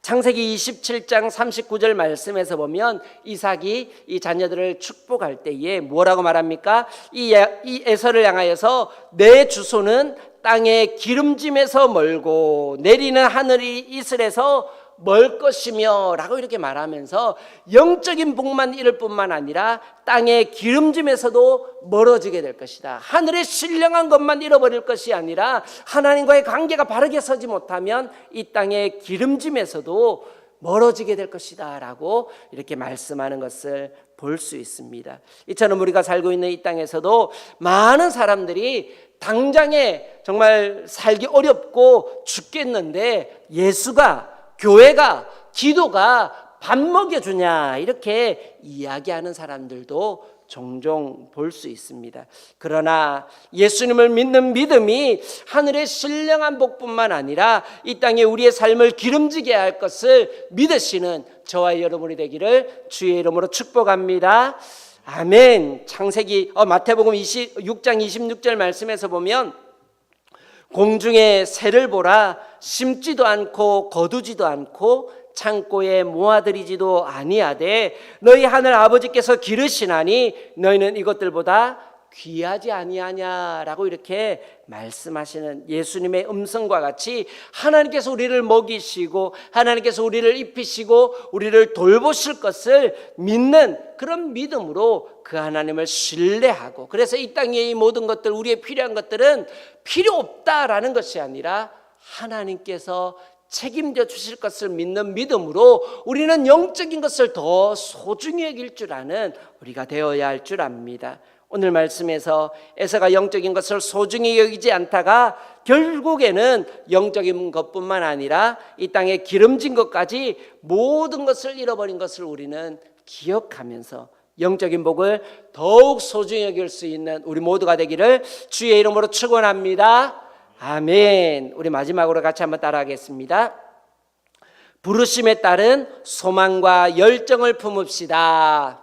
창세기 27장 39절 말씀에서 보면 이삭이 이 자녀들을 축복할 때에 뭐라고 말합니까? 이 에서를 향하여서 내 주소는 땅의 기름짐에서 멀고 내리는 하늘이 이슬에서 멀 것이며 라고 이렇게 말하면서 영적인 복만 잃을 뿐만 아니라 땅의 기름짐에서도 멀어지게 될 것이다. 하늘의 신령한 것만 잃어버릴 것이 아니라 하나님과의 관계가 바르게 서지 못하면 이 땅의 기름짐에서도 멀어지게 될 것이다 라고 이렇게 말씀하는 것을 볼 수 있습니다. 이처럼 우리가 살고 있는 이 땅에서도 많은 사람들이 당장에 정말 살기 어렵고 죽겠는데 예수가, 교회가, 기도가 밥 먹여주냐 이렇게 이야기하는 사람들도 종종 볼 수 있습니다. 그러나 예수님을 믿는 믿음이 하늘의 신령한 복뿐만 아니라 이 땅에 우리의 삶을 기름지게 할 것을 믿으시는 저와 여러분이 되기를 주의 이름으로 축복합니다. 아멘. 마태복음 6장 26절 말씀에서 보면 공중의 새를 보라, 심지도 않고 거두지도 않고 창고에 모아들이지도 아니하되 너희 하늘 아버지께서 기르시나니 너희는 이것들보다 귀하지 아니하냐라고 이렇게 말씀하시는 예수님의 음성과 같이 하나님께서 우리를 먹이시고 하나님께서 우리를 입히시고 우리를 돌보실 것을 믿는 그런 믿음으로 그 하나님을 신뢰하고, 그래서 이 땅의 이 모든 것들, 우리의 필요한 것들은 필요 없다라는 것이 아니라 하나님께서 책임져 주실 것을 믿는 믿음으로 우리는 영적인 것을 더 소중히 여길 줄 아는 우리가 되어야 할 줄 압니다. 오늘 말씀에서 에서가 영적인 것을 소중히 여기지 않다가 결국에는 영적인 것뿐만 아니라 이 땅에 기름진 것까지 모든 것을 잃어버린 것을 우리는 기억하면서 영적인 복을 더욱 소중히 여길 수 있는 우리 모두가 되기를 주의 이름으로 축원합니다. 아멘. 우리 마지막으로 같이 한번 따라하겠습니다. 부르심에 따른 소망과 열정을 품읍시다.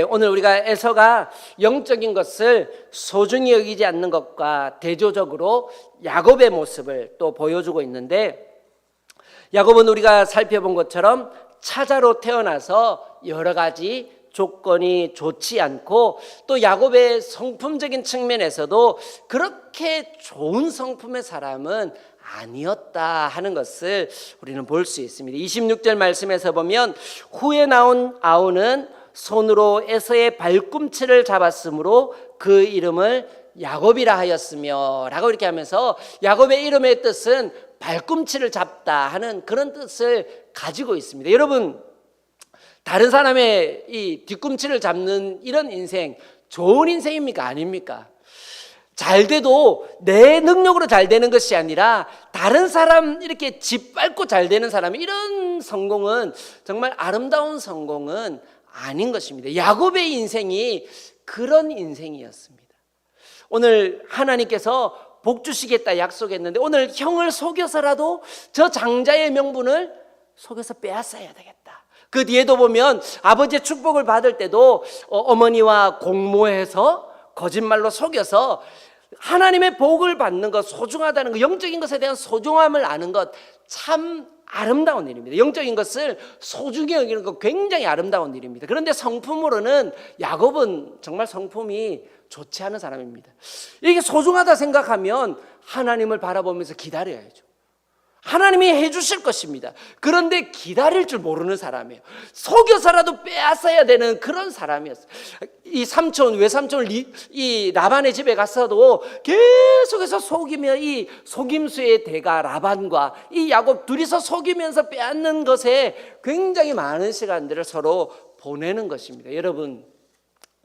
오늘 우리가 에서가 영적인 것을 소중히 여기지 않는 것과 대조적으로 야곱의 모습을 또 보여주고 있는데, 야곱은 우리가 살펴본 것처럼 차자로 태어나서 여러 가지 조건이 좋지 않고 또 야곱의 성품적인 측면에서도 그렇게 좋은 성품의 사람은 아니었다 하는 것을 우리는 볼 수 있습니다. 26절 말씀에서 보면 후에 나온 아우는 손으로 에서의 발꿈치를 잡았으므로 그 이름을 야곱이라 하였으며 라고 이렇게 하면서 야곱의 이름의 뜻은 발꿈치를 잡다 하는 그런 뜻을 가지고 있습니다. 여러분, 다른 사람의 이 뒤꿈치를 잡는 이런 인생 좋은 인생입니까? 아닙니까? 잘 돼도 내 능력으로 잘 되는 것이 아니라 다른 사람 이렇게 짓밟고 잘 되는 사람이, 이런 성공은 정말 아름다운 성공은 아닌 것입니다. 야곱의 인생이 그런 인생이었습니다. 오늘 하나님께서 복 주시겠다 약속했는데 오늘 형을 속여서라도 저 장자의 명분을 속여서 빼앗아야 되겠다. 그 뒤에도 보면 아버지의 축복을 받을 때도 어머니와 공모해서 거짓말로 속여서 하나님의 복을 받는 것, 소중하다는 것, 영적인 것에 대한 소중함을 아는 것, 참 아름다운 일입니다. 영적인 것을 소중히 여기는 것 굉장히 아름다운 일입니다. 그런데 성품으로는 야곱은 정말 성품이 좋지 않은 사람입니다. 이게 소중하다 생각하면 하나님을 바라보면서 기다려야죠. 하나님이 해주실 것입니다. 그런데 기다릴 줄 모르는 사람이에요. 속여서라도 빼앗아야 되는 그런 사람이었어요. 이 삼촌, 외삼촌 이 라반의 집에 갔어도 계속해서 속이며 이 속임수의 대가 라반과 이 야곱 둘이서 속이면서 빼앗는 것에 굉장히 많은 시간들을 서로 보내는 것입니다. 여러분,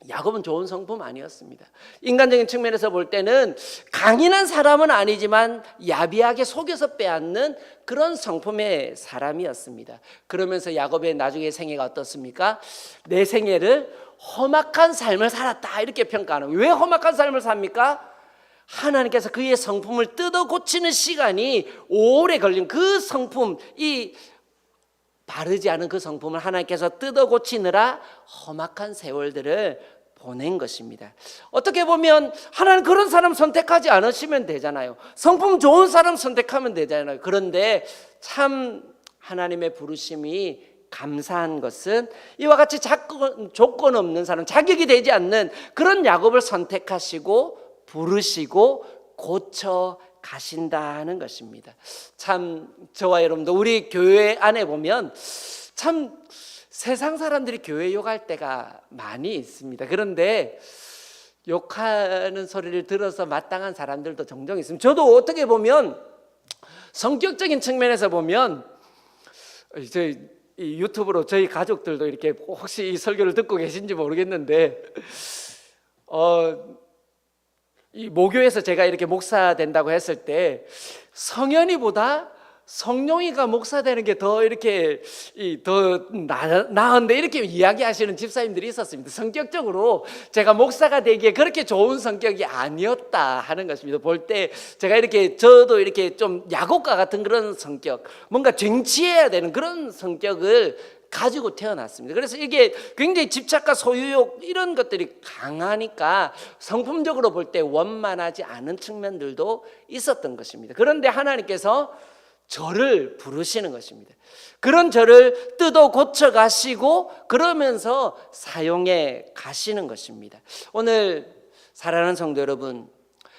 야곱은 좋은 성품 아니었습니다. 인간적인 측면에서 볼 때는 강인한 사람은 아니지만 야비하게 속여서 빼앗는 그런 성품의 사람이었습니다. 그러면서 야곱의 나중에 생애가 어떻습니까? 내 생애를 험악한 삶을 살았다 이렇게 평가하는 거예요. 왜 험악한 삶을 삽니까? 하나님께서 그의 성품을 뜯어 고치는 시간이 오래 걸린 그 성품, 이 바르지 않은 그 성품을 하나님께서 뜯어 고치느라 험악한 세월들을 보낸 것입니다. 어떻게 보면 하나님 그런 사람 선택하지 않으시면 되잖아요. 성품 좋은 사람 선택하면 되잖아요. 그런데 참 하나님의 부르심이 감사한 것은 이와 같이 조건 없는 사람, 자격이 되지 않는 그런 야곱을 선택하시고 부르시고 고쳐 가신다는 것입니다. 참 저와 여러분도 우리 교회 안에 보면 참 세상 사람들이 교회 욕할 때가 많이 있습니다. 그런데 욕하는 소리를 들어서 마땅한 사람들도 종종 있습니다. 저도 어떻게 보면 성격적인 측면에서 보면 저희 이 유튜브로 저희 가족들도 이렇게 혹시 이 설교를 듣고 계신지 모르겠는데 이 모교에서 제가 이렇게 목사 된다고 했을 때 성현이보다 성룡이가 목사 되는 게 더 이렇게 더 나은데 이렇게 이야기하시는 집사님들이 있었습니다. 성격적으로 제가 목사가 되기에 그렇게 좋은 성격이 아니었다 하는 것입니다. 볼 때 제가 이렇게 저도 이렇게 좀 야곱과 같은 그런 성격, 뭔가 쟁취해야 되는 그런 성격을 가지고 태어났습니다. 그래서 이게 굉장히 집착과 소유욕 이런 것들이 강하니까 성품적으로 볼 때 원만하지 않은 측면들도 있었던 것입니다. 그런데 하나님께서 저를 부르시는 것입니다. 그런 저를 뜯어 고쳐 가시고 그러면서 사용해 가시는 것입니다. 오늘 사랑하는 성도 여러분,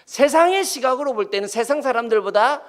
세상의 시각으로 볼 때는 세상 사람들보다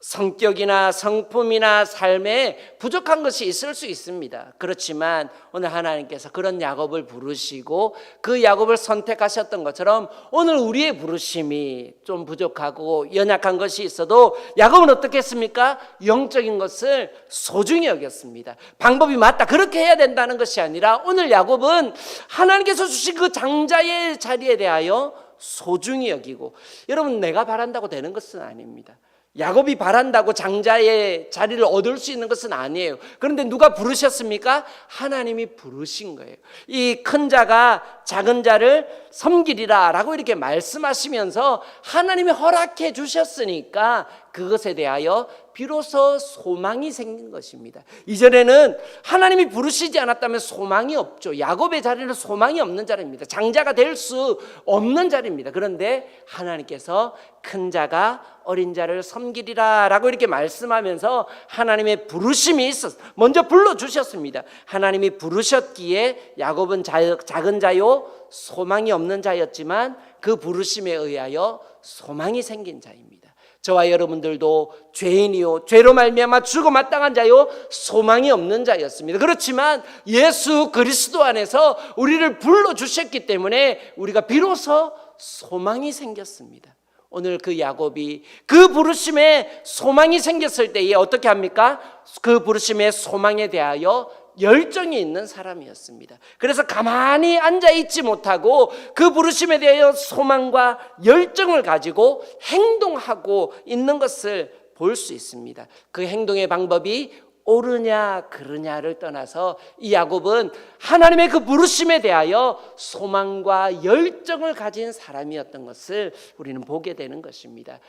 성격이나 성품이나 삶에 부족한 것이 있을 수 있습니다. 그렇지만 오늘 하나님께서 그런 야곱을 부르시고 그 야곱을 선택하셨던 것처럼 오늘 우리의 부르심이 좀 부족하고 연약한 것이 있어도 야곱은 어떻게 했습니까? 영적인 것을 소중히 여겼습니다. 방법이 맞다 그렇게 해야 된다는 것이 아니라 오늘 야곱은 하나님께서 주신 그 장자의 자리에 대하여 소중히 여기고, 여러분 내가 바란다고 되는 것은 아닙니다. 야곱이 바란다고 장자의 자리를 얻을 수 있는 것은 아니에요. 그런데 누가 부르셨습니까? 하나님이 부르신 거예요. 이 큰 자가 작은 자를 섬기리라 라고 이렇게 말씀하시면서 하나님이 허락해 주셨으니까 그것에 대하여 비로소 소망이 생긴 것입니다. 이전에는 하나님이 부르시지 않았다면 소망이 없죠. 야곱의 자리는 소망이 없는 자리입니다. 장자가 될 수 없는 자리입니다. 그런데 하나님께서 큰 자가 어린 자를 섬기리라 라고 이렇게 말씀하면서 하나님의 부르심이 있었어요. 먼저 불러주셨습니다. 하나님이 부르셨기에 야곱은 작은 자요 소망이 없는 자였지만 그 부르심에 의하여 소망이 생긴 자입니다. 저와 여러분들도 죄인이요 죄로 말미암아 죽어 마땅한 자요 소망이 없는 자였습니다. 그렇지만 예수 그리스도 안에서 우리를 불러주셨기 때문에 우리가 비로소 소망이 생겼습니다. 오늘 그 야곱이 그 부르심에 소망이 생겼을 때에 어떻게 합니까? 그 부르심의 소망에 대하여 열정이 있는 사람이었습니다. 그래서 가만히 앉아있지 못하고 그 부르심에 대하여 소망과 열정을 가지고 행동하고 있는 것을 볼 수 있습니다. 그 행동의 방법이 옳으냐 그르냐를 떠나서 이 야곱은 하나님의 그 부르심에 대하여 소망과 열정을 가진 사람이었던 것을 우리는 보게 되는 것입니다.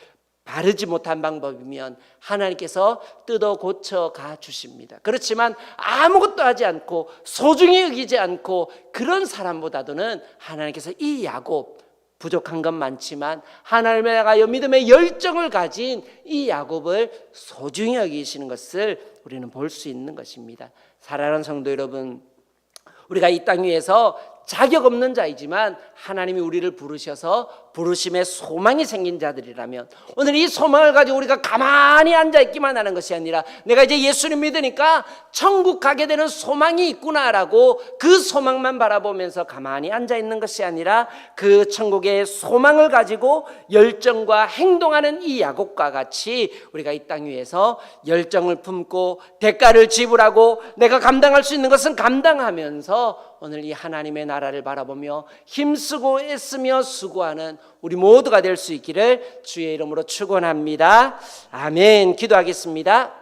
바르지 못한 방법이면 하나님께서 뜯어 고쳐 가 주십니다. 그렇지만 아무것도 하지 않고 소중히 여기지 않고 그런 사람보다도는 하나님께서 이 야곱, 부족한 건 많지만 하나님에 대하여 믿음의 열정을 가진 이 야곱을 소중히 여기시는 것을 우리는 볼 수 있는 것입니다. 사랑하는 성도 여러분, 우리가 이 땅 위에서 자격 없는 자이지만 하나님이 우리를 부르셔서 부르심에 소망이 생긴 자들이라면 오늘 이 소망을 가지고 우리가 가만히 앉아있기만 하는 것이 아니라 내가 이제 예수님 믿으니까 천국 가게 되는 소망이 있구나라고 그 소망만 바라보면서 가만히 앉아있는 것이 아니라 그 천국의 소망을 가지고 열정과 행동하는 이 야곱과 같이 우리가 이 땅 위에서 열정을 품고 대가를 지불하고 내가 감당할 수 있는 것은 감당하면서 오늘 이 하나님의 나라를 바라보며 힘쓰고 애쓰며 수고하는 우리 모두가 될 수 있기를 주의 이름으로 축원합니다. 아멘. 기도하겠습니다.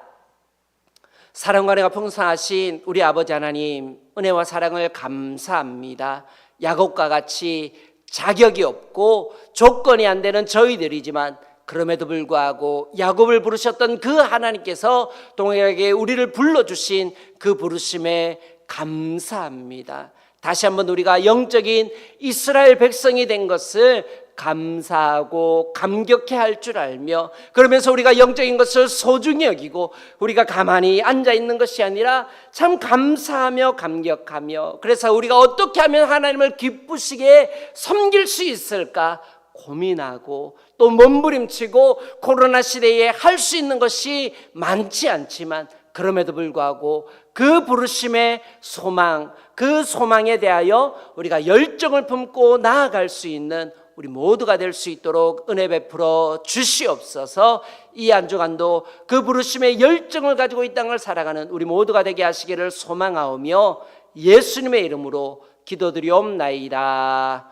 사랑과 은혜가 풍성하신 우리 아버지 하나님, 은혜와 사랑을 감사합니다. 야곱과 같이 자격이 없고 조건이 안 되는 저희들이지만 그럼에도 불구하고 야곱을 부르셨던 그 하나님께서 동일하게 우리를 불러주신 그 부르심에 감사합니다. 다시 한번 우리가 영적인 이스라엘 백성이 된 것을 감사하고 감격해 할 줄 알며 그러면서 우리가 영적인 것을 소중히 여기고 우리가 가만히 앉아 있는 것이 아니라 참 감사하며 감격하며 그래서 우리가 어떻게 하면 하나님을 기쁘시게 섬길 수 있을까 고민하고 또 몸부림치고 코로나 시대에 할 수 있는 것이 많지 않지만 그럼에도 불구하고 그 부르심의 소망, 그 소망에 대하여 우리가 열정을 품고 나아갈 수 있는 우리 모두가 될 수 있도록 은혜 베풀어 주시옵소서. 이 한 주간도 그 부르심의 열정을 가지고 이 땅을 살아가는 우리 모두가 되게 하시기를 소망하오며 예수님의 이름으로 기도드리옵나이다.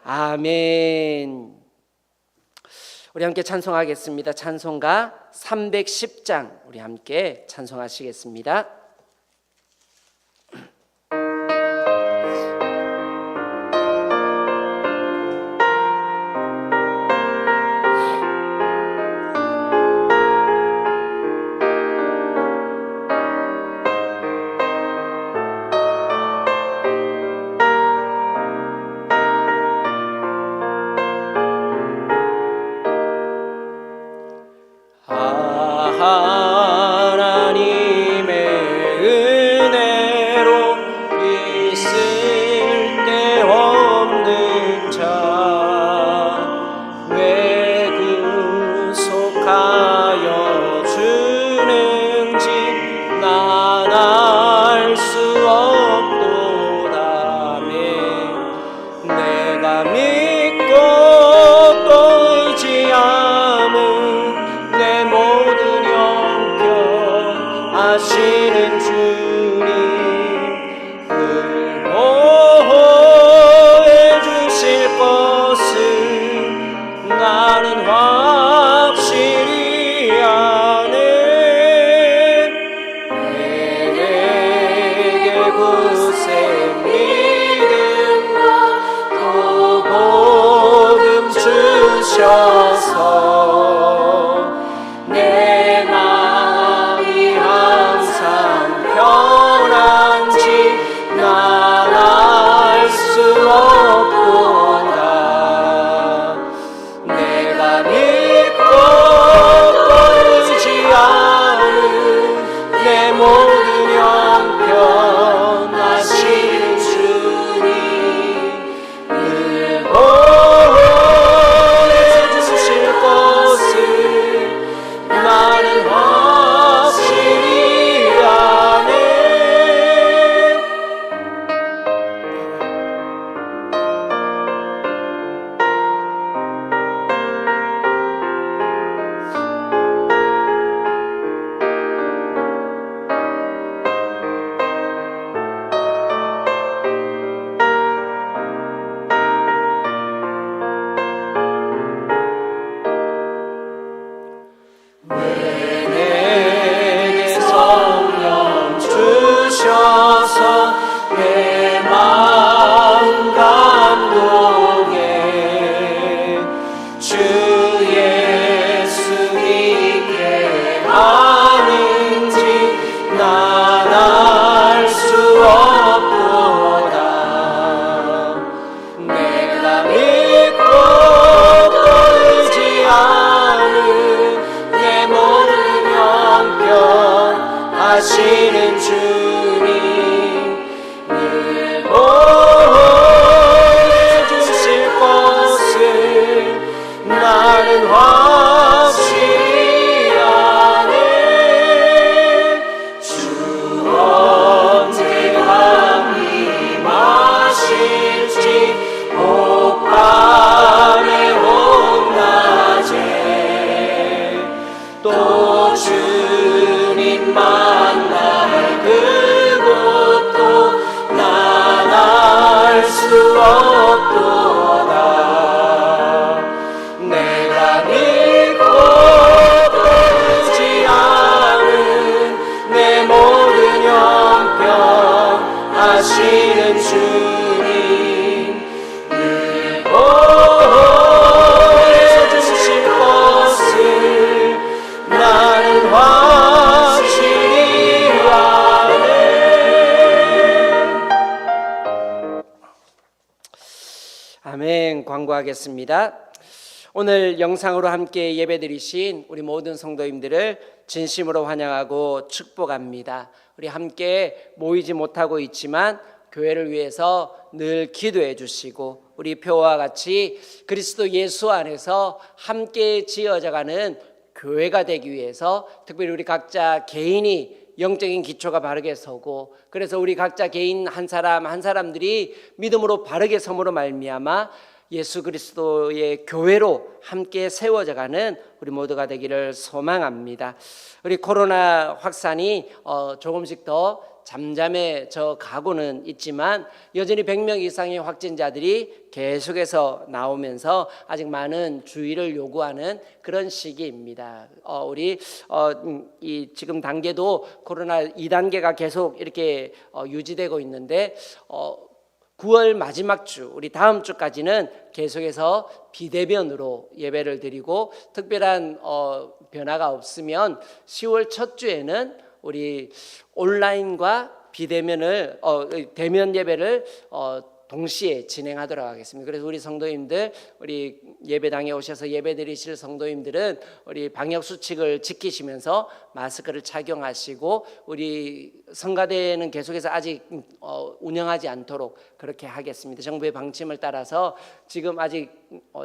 아멘. 우리 함께 찬송하겠습니다. 찬송가 310장 우리 함께 찬송하시겠습니다. 하나님의 은혜로 있을 데 없는 자 왜 구속하여 주는지 난 알 수 없도다네. 내가 믿고 또 의지함은 내 모든 형편 아시는 주님 늘 보호해 주실 것은 나는 확실히 아네. 내게 굳세 믿음과 또 아멘. 광고하겠습니다. 오늘 영상으로 함께 예배드리신 우리 모든 성도님들을 진심으로 환영하고 축복합니다. 우리 함께 모이지 못하고 있지만 교회를 위해서 늘 기도해 주시고 우리 표와 같이 그리스도 예수 안에서 함께 지어져가는 교회가 되기 위해서 특별히 우리 각자 개인이 영적인 기초가 바르게 서고 그래서 우리 각자 개인 한 사람 한 사람들이 믿음으로 바르게 섬으로 말미암아 예수 그리스도의 교회로 함께 세워져가는 우리 모두가 되기를 소망합니다. 우리 코로나 확산이 조금씩 더 잠잠해져 가고는 있지만 여전히 100명 이상의 확진자들이 계속해서 나오면서 아직 많은 주의를 요구하는 그런 시기입니다. 우리 이 지금 단계도 코로나 2단계가 계속 이렇게 유지되고 있는데 9월 마지막 주 우리 다음 주까지는 계속해서 비대면으로 예배를 드리고 특별한 변화가 없으면 10월 첫 주에는 우리 온라인과 비대면을 대면 예배를 동시에 진행하도록 하겠습니다. 그래서 우리 성도님들 우리 예배당에 오셔서 예배드리실 성도님들은 우리 방역 수칙을 지키시면서 마스크를 착용하시고 우리 성가대는 계속해서 아직 운영하지 않도록 그렇게 하겠습니다. 정부의 방침을 따라서 지금 아직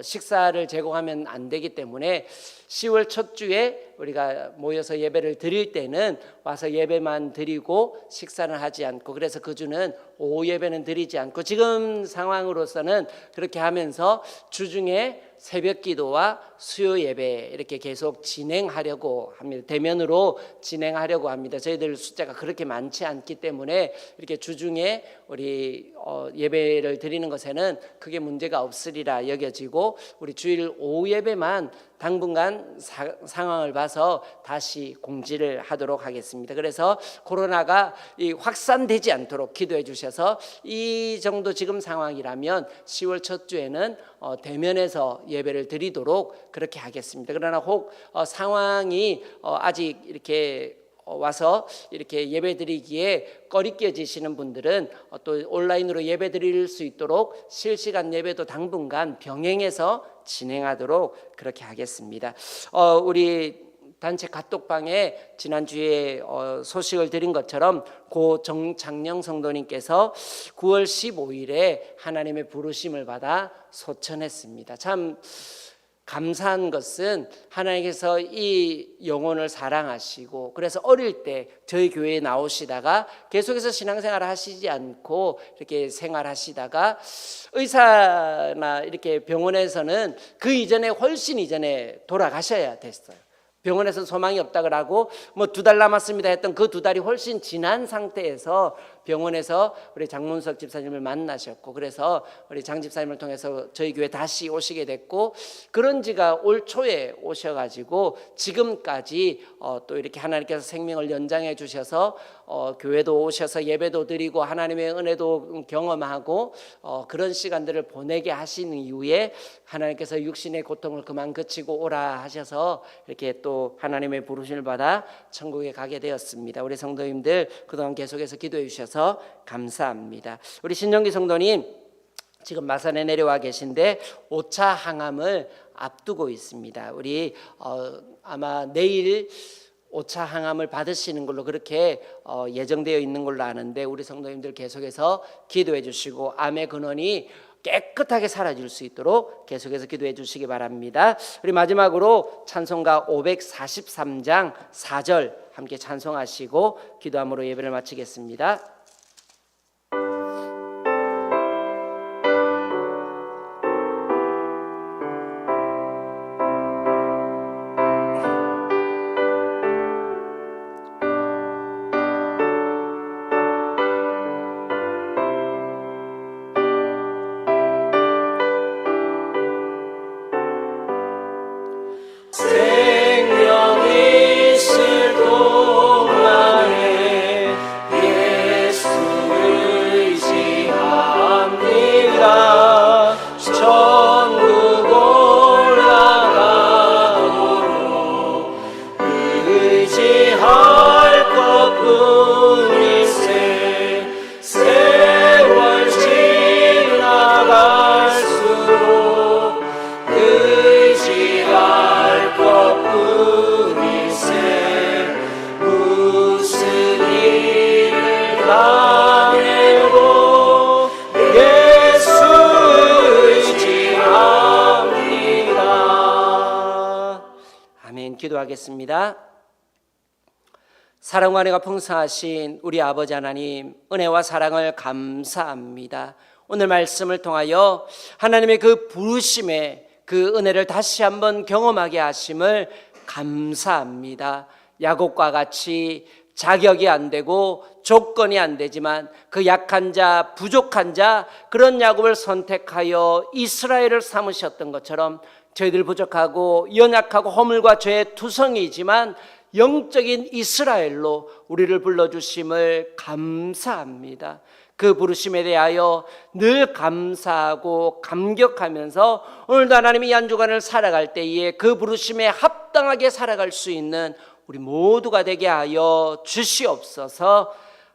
식사를 제공하면 안 되기 때문에 10월 첫 주에 우리가 모여서 예배를 드릴 때는 와서 예배만 드리고 식사는 하지 않고 그래서 그 주는 오후 예배는 드리지 않고 지금 상황으로서는 그렇게 하면서 주중에 새벽 기도와 수요 예배 이렇게 계속 진행하려고 합니다. 대면으로 진행하려고 합니다. 저희들 숫자가 그렇게 많지 않기 때문에 이렇게 주중에 우리 예배를 드리는 것에는 크게 문제가 없으리라 여겨지고 우리 주일 오후 예배만 당분간 상황을 봐서 다시 공지를 하도록 하겠습니다. 그래서 코로나가 확산되지 않도록 기도해 주셔서 이 정도 지금 상황이라면 10월 첫 주에는 대면에서 예배를 드리도록 그렇게 하겠습니다. 그러나 혹 상황이 아직 이렇게 와서 이렇게 예배드리기에 꺼리껴지시는 분들은 또 온라인으로 예배드릴 수 있도록 실시간 예배도 당분간 병행해서 진행하도록 그렇게 하겠습니다. 우리 단체 카톡방에 지난주에 소식을 드린 것처럼 고 정창영 성도님께서 9월 15일에 하나님의 부르심을 받아 소천했습니다. 참 감사한 것은 하나님께서 이 영혼을 사랑하시고 그래서 어릴 때 저희 교회에 나오시다가 계속해서 신앙생활을 하시지 않고 이렇게 생활하시다가 의사나 이렇게 병원에서는 그 이전에 훨씬 이전에 돌아가셔야 됐어요. 병원에서 소망이 없다 그러고 뭐 2달 남았습니다 했던 그 2달이 훨씬 지난 상태에서 병원에서 우리 장문석 집사님을 만나셨고 그래서 우리 장 집사님을 통해서 저희 교회 다시 오시게 됐고 그런 지가 올 초에 오셔가지고 지금까지 또 이렇게 하나님께서 생명을 연장해 주셔서 교회도 오셔서 예배도 드리고 하나님의 은혜도 경험하고 그런 시간들을 보내게 하신 이후에 하나님께서 육신의 고통을 그만 그치고 오라 하셔서 이렇게 또 하나님의 부르심을 받아 천국에 가게 되었습니다. 우리 성도님들 그동안 계속해서 기도해 주셔서 감사합니다. 우리 신정기 성도님 지금 마산에 내려와 계신데 5차 항암을 앞두고 있습니다. 우리 아마 내일 5차 항암을 받으시는 걸로 그렇게 예정되어 있는 걸로 아는데 우리 성도님들 계속해서 기도해 주시고 암의 근원이 깨끗하게 사라질 수 있도록 계속해서 기도해 주시기 바랍니다. 우리 마지막으로 찬송가 543장 4절 함께 찬송하시고 기도함으로 예배를 마치겠습니다. 생명이 있을 동안에 예수 기도하겠습니다. 사랑과 은혜가 풍성하신 우리 아버지 하나님, 은혜와 사랑을 감사합니다. 오늘 말씀을 통하여 하나님의 그 부르심의 그 은혜를 다시 한번 경험하게 하심을 감사합니다. 야곱과 같이 자격이 안 되고 조건이 안 되지만 그 약한 자, 부족한 자, 그런 야곱을 선택하여 이스라엘을 삼으셨던 것처럼 저희들 부족하고 연약하고 허물과 죄의 투성이지만 영적인 이스라엘로 우리를 불러주심을 감사합니다. 그 부르심에 대하여 늘 감사하고 감격하면서 오늘도 하나님이 이 한 주간을 살아갈 때에 그 부르심에 합당하게 살아갈 수 있는 우리 모두가 되게 하여 주시옵소서.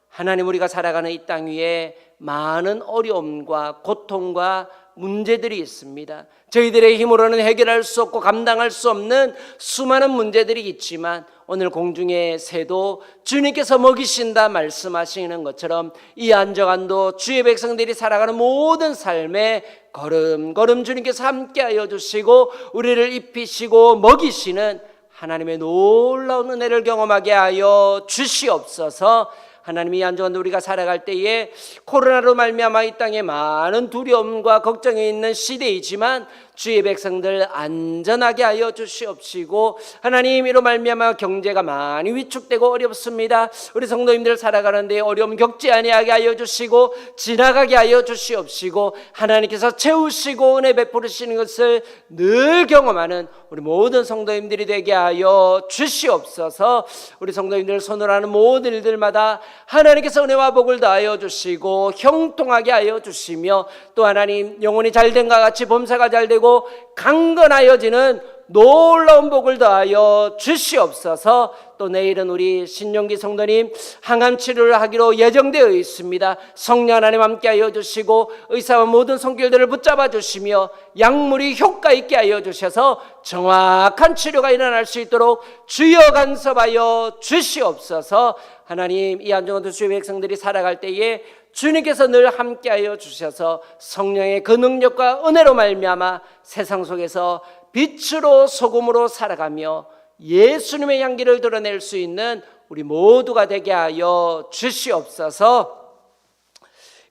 하나님, 우리가 살아가는 이 땅 위에 많은 어려움과 고통과 문제들이 있습니다. 저희들의 힘으로는 해결할 수 없고 감당할 수 없는 수많은 문제들이 있지만 오늘 공중의 새도 주님께서 먹이신다 말씀하시는 것처럼 이 한 주간도 주의 백성들이 살아가는 모든 삶에 걸음걸음 주님께서 함께하여 주시고 우리를 입히시고 먹이시는 하나님의 놀라운 은혜를 경험하게 하여 주시옵소서. 하나님이 한 주간 우리가 살아갈 때에 코로나로 말미암아 이 땅에 많은 두려움과 걱정이 있는 시대이지만 주의 백성들 안전하게 하여 주시옵시고, 하나님 이로 말미암아 경제가 많이 위축되고 어렵습니다. 우리 성도님들 살아가는 데 어려움 겪지 아니하게 하여 주시고 지나가게 하여 주시옵시고, 하나님께서 채우시고 은혜 베푸시는 것을 늘 경험하는 우리 모든 성도님들이 되게 하여 주시옵소서. 우리 성도님들 손으로 하는 모든 일들마다 하나님께서 은혜와 복을 다하여 주시고 형통하게 하여 주시며, 또 하나님 영혼이 잘된과 같이 범사가 잘되고 강건하여지는 놀라운 복을 더하여 주시옵소서. 또 내일은 우리 신용기 성도님 항암 치료를 하기로 예정되어 있습니다. 성령 하나님 함께하여 주시고 의사와 모든 손길들을 붙잡아 주시며 약물이 효과 있게 하여 주셔서 정확한 치료가 일어날 수 있도록 주여 간섭하여 주시옵소서. 하나님, 이 한 주간도 주의 백성들이 살아갈 때에 주님께서 늘 함께하여 주셔서 성령의 그 능력과 은혜로 말미암아 세상 속에서 빛으로 소금으로 살아가며 예수님의 향기를 드러낼 수 있는 우리 모두가 되게 하여 주시옵소서.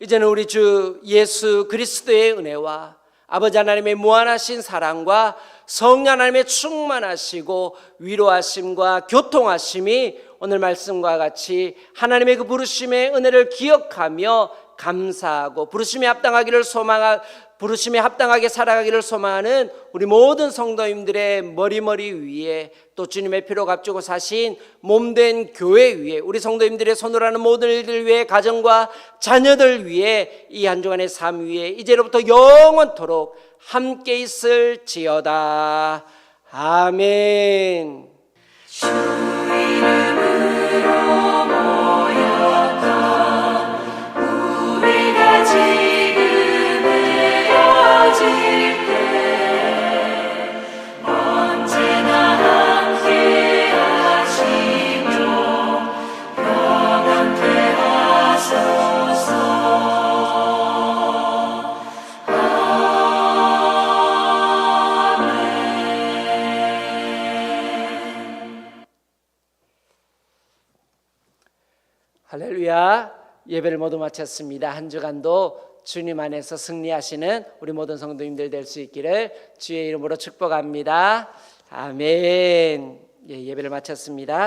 이제는 우리 주 예수 그리스도의 은혜와 아버지 하나님의 무한하신 사랑과 성령 하나님의 충만하시고 위로하심과 교통하심이 오늘 말씀과 같이 하나님의 그 부르심의 은혜를 기억하며 감사하고 부르심에 합당하게 살아가기를 소망하는 우리 모든 성도님들의 머리 위에, 또 주님의 피로 값주고 사신 몸된 교회 위에, 우리 성도님들의 손으로 하는 모든 일들 위에, 가정과 자녀들 위에, 이 한 주간의 삶 위에 이제로부터 영원토록 함께 있을지어다. 아멘. 주 이름으로 모였다. 우리가 지금 헤어질 때 언제나 함께 하시며 평안케 하소서. 할렐루야. 예배를 모두 마쳤습니다. 한 주간도 주님 안에서 승리하시는 우리 모든 성도님들 될 수 있기를 주의 이름으로 축복합니다. 아멘. 예배를 마쳤습니다.